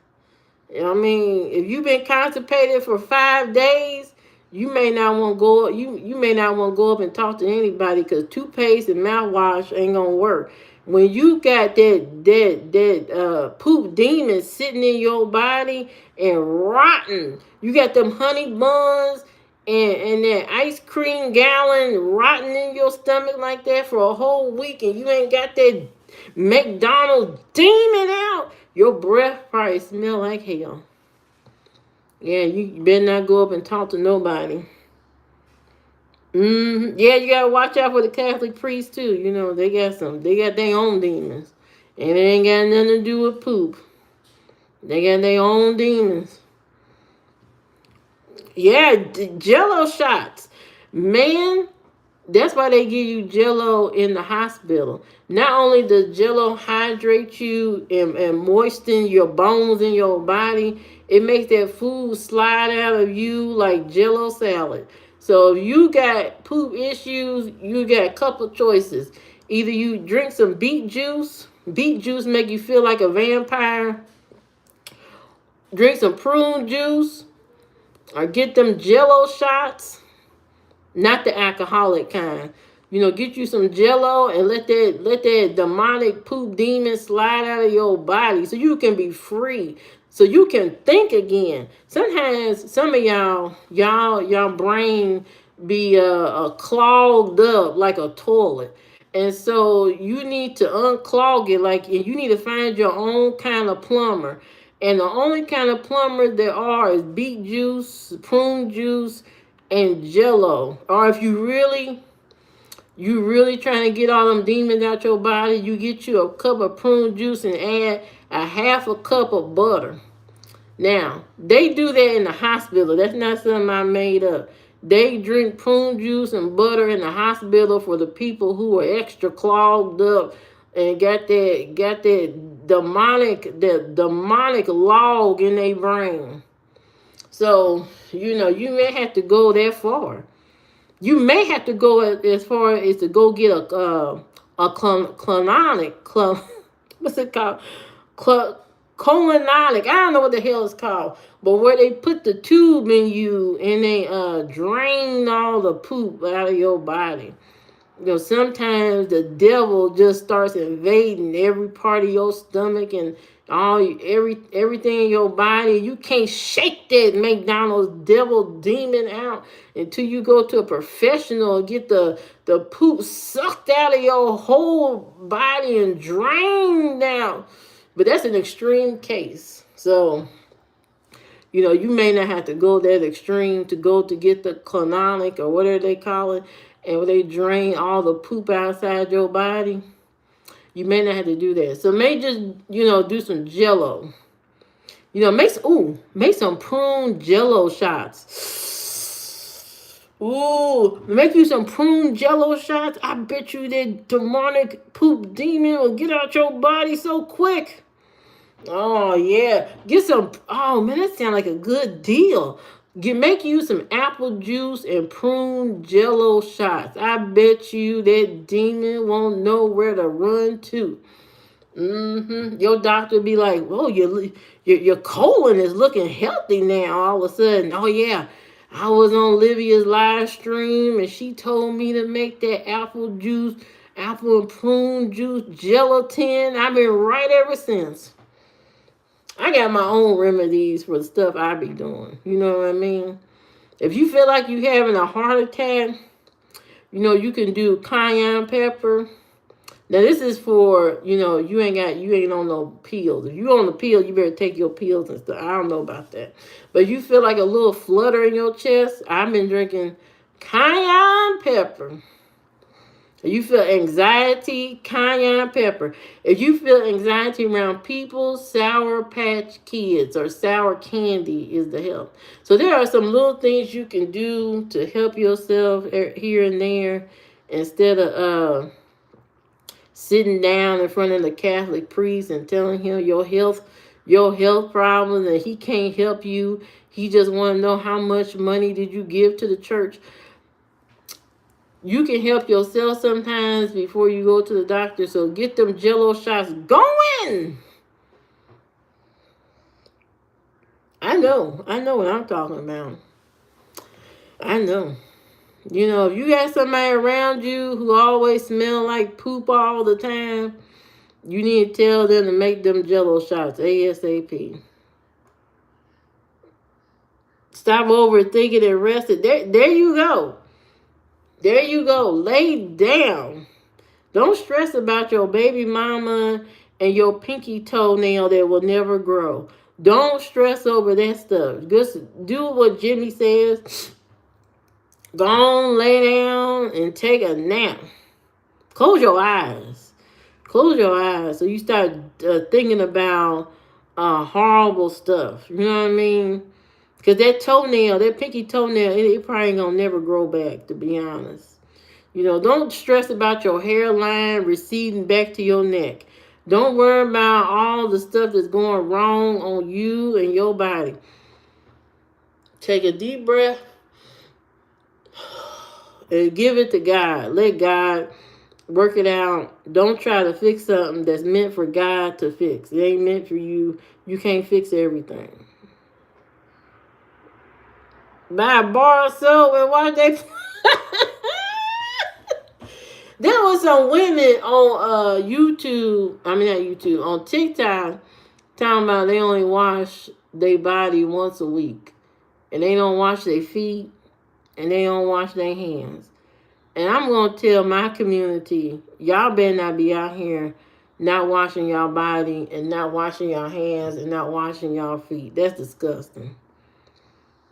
I mean, if you've been constipated for 5 days, you may not want to go. You may not want to go up and talk to anybody because toothpaste and mouthwash ain't gonna work. When you got that poop demon sitting in your body and rotting, you got them honey buns and that ice cream gallon rotting in your stomach like that for a whole week, and you ain't got that McDonald's demon out. Your breath probably smell like hell. Yeah, you better not go up and talk to nobody. Yeah, you gotta watch out for the Catholic priests too. You know, they got their own demons. And it ain't got nothing to do with poop. They got their own demons. Yeah, Jello shots. Man, that's why they give you Jello in the hospital. Not only does Jello hydrate you and moisten your bones in your body, it makes that food slide out of you like Jello salad. So if you got poop issues, you got a couple choices. Either you drink some beet juice. Beet juice make you feel like a vampire. Drink some prune juice. Or get them Jello shots. Not the alcoholic kind. You know, get you some Jello and let that demonic poop demon slide out of your body so you can be free, so you can think again. Sometimes some of y'all brain be clogged up like a toilet, and so you need to unclog it. Like you need to find your own kind of plumber, and the only kind of plumber there are is beet juice, prune juice, and Jello. Or if you really trying to get all them demons out your body, you get you a cup of prune juice and add a half a cup of butter. Now, they do that in the hospital. That's not something I made up. They drink prune juice and butter in the hospital for the people who are extra clogged up and got that demonic log in their brain. So, you know, you may have to go that far. You may have to go as far as to go get a colonic, what's it called? Colonic. I don't know what the hell it's called. But where they put the tube in you and they drain all the poop out of your body. You know, sometimes the devil just starts invading every part of your stomach and everything in your body. You can't shake that McDonald's devil demon out until you go to a professional and get the poop sucked out of your whole body and drained out. But that's an extreme case. So, you know, you may not have to go that extreme to get the colonic or whatever they call it, and where they drain all the poop outside your body. You may not have to do that. So may just, you know, do some Jello. You know, make some prune Jello shots. Ooh, make you some prune Jello shots. I bet you that demonic poop demon will get out your body so quick. Oh yeah, get some. Oh man, that sounds like a good deal. Make you some apple juice and prune Jello shots. I bet you that demon won't know where to run to. Your doctor be like, "Whoa, your colon is looking healthy now." All of a sudden, oh yeah, I was on Livia's live stream and she told me to make that apple and prune juice gelatin. I've been right ever since. I got my own remedies for the stuff I be doing. You know what I mean? If you feel like you're having a heart attack, you know, you can do cayenne pepper, Now this is for, you ain't on no pills. If you on the pill, you better take your pills and stuff. I don't know about that. But you feel like a little flutter in your chest. I've been drinking cayenne pepper. If you feel anxiety, cayenne pepper. If you feel anxiety around people, Sour Patch Kids or sour candy is the help. So there are some little things you can do to help yourself here and there instead of sitting down in front of the Catholic priest and telling him your health problems, and he can't help you. He just want to know how much money did you give to the church. You can help yourself sometimes before you go to the doctor. So get them Jello shots going. I know what I'm talking about. I know. If you got somebody around you who always smell like poop all the time, you need to tell them to make them Jello shots ASAP. Stop overthinking and rest it. There you go. There you go. Lay down. Don't stress about your baby mama and your pinky toenail that will never grow. Don't stress over that stuff. Just do what Jimmy says. Go on, lay down, and take a nap. Close your eyes. Close your eyes so you start thinking about horrible stuff. You know what I mean? Because that pinky toenail, it probably ain't going to never grow back, to be honest. Don't stress about your hairline receding back to your neck. Don't worry about all the stuff that's going wrong on you and your body. Take a deep breath and give it to God. Let God work it out. Don't try to fix something that's meant for God to fix. It ain't meant for you. You can't fix everything. Buy a bar of soap and watch they... There was some women on YouTube, not YouTube, on TikTok, talking about they only wash their body once a week. And they don't wash their feet, and they don't wash their hands. And I'm going to tell my community, y'all better not be out here not washing y'all body and not washing your hands and not washing y'all feet. That's disgusting.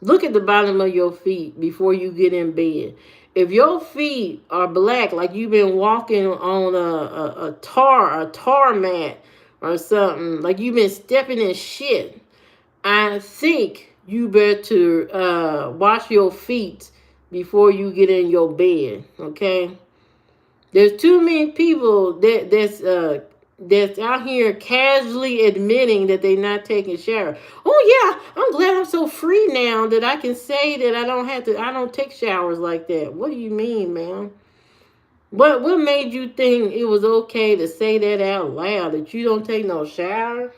Look at the bottom of your feet before you get in bed. If your feet are black, like you've been walking on a tar mat or something, like you've been stepping in shit, I think you better wash your feet before you get in your bed, okay? There's too many people that's out here casually admitting that they're not taking a shower. Oh yeah, I'm glad I'm so free now that I can say that I don't take showers like that. What do you mean, man? What made you think it was okay to say that out loud, that you don't take no shower?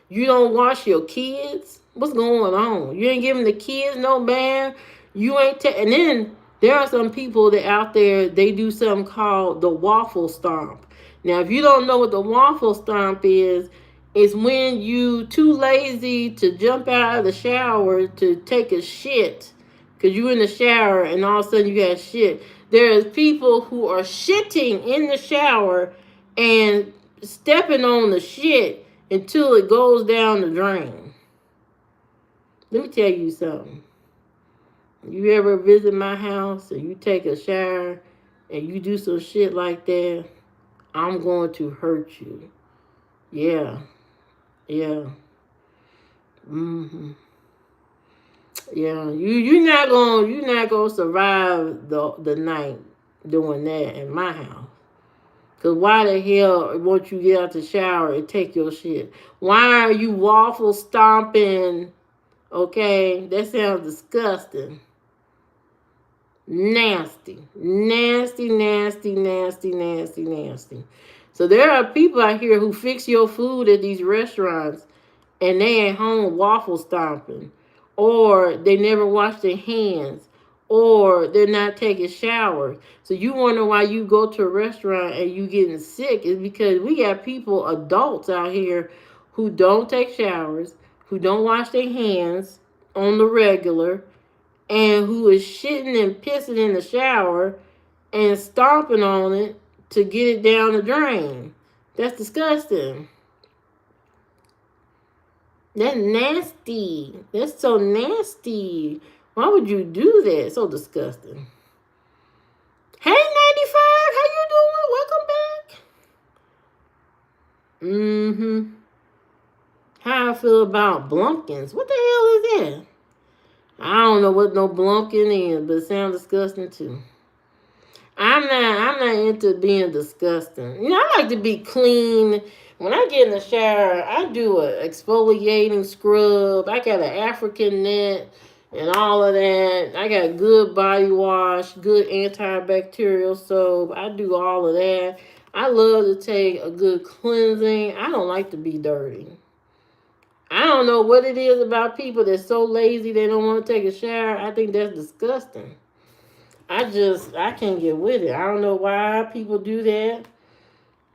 You don't wash your kids? What's going on? You ain't giving the kids no bath? You ain't and then there are some people that out there, they do something called the waffle stomp. Now, if you don't know what the waffle stomp is, it's when you too lazy to jump out of the shower to take a shit, because you in the shower and all of a sudden you got shit. There's people who are shitting in the shower and stepping on the shit until it goes down the drain. Let me tell you something. You ever visit my house and you take a shower and you do some shit like that, I'm going to hurt you. Yeah. Yeah. Mm-hmm. Yeah. You're not gonna survive the night doing that in my house. Cause why the hell won't you get out the shower and take your shit? Why are you waffle stomping? Okay, that sounds disgusting. Nasty. Nasty, nasty, nasty, nasty, nasty. So there are people out here who fix your food at these restaurants and they at home waffle stomping. Or they never wash their hands. Or they're not taking showers. So you wonder why you go to a restaurant and you getting sick is because we got people, adults out here, who don't take showers, who don't wash their hands on the regular, and who is shitting and pissing in the shower and stomping on it to get it down the drain. That's disgusting. That's nasty. That's so nasty. Why would you do that? So disgusting. Hey, 95, how you doing? Welcome back. How I feel about blumpkins. What the hell is that? I don't know what no blumpkin is, but it sounds disgusting too. I'm not into being disgusting. You know, I like to be clean. When I get in the shower, I do a exfoliating scrub. I got an African net and all of that. I got good body wash, good antibacterial soap. I do all of that. I love to take a good cleansing. I don't like to be dirty. I don't know what it is about people that's so lazy they don't want to take a shower. I think that's disgusting. I can't get with it. I don't know why people do that.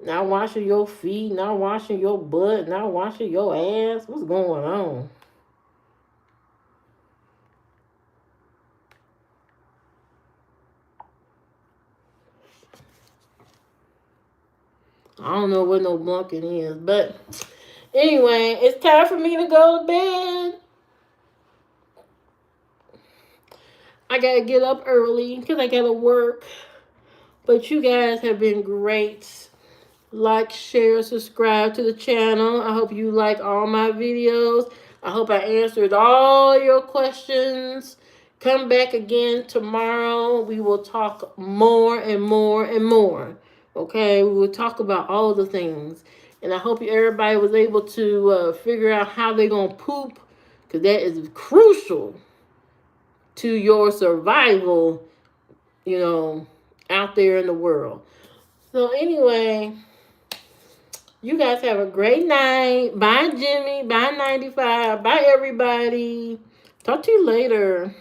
Not washing your feet, not washing your butt, not washing your ass. What's going on? I don't know what no blumpkin is. But anyway, it's time for me to go to bed. I gotta get up early because I gotta work. But you guys have been great. Like, share, subscribe to the channel. I hope you like all my videos. I hope I answered all your questions. Come back again tomorrow. We will talk more and more and more. Okay, we will talk about all the things. And I hope everybody was able to figure out how they're going to poop, because that is crucial to your survival, you know, out there in the world. So anyway, you guys have a great night. Bye, Jimmy. Bye, 95. Bye, everybody. Talk to you later.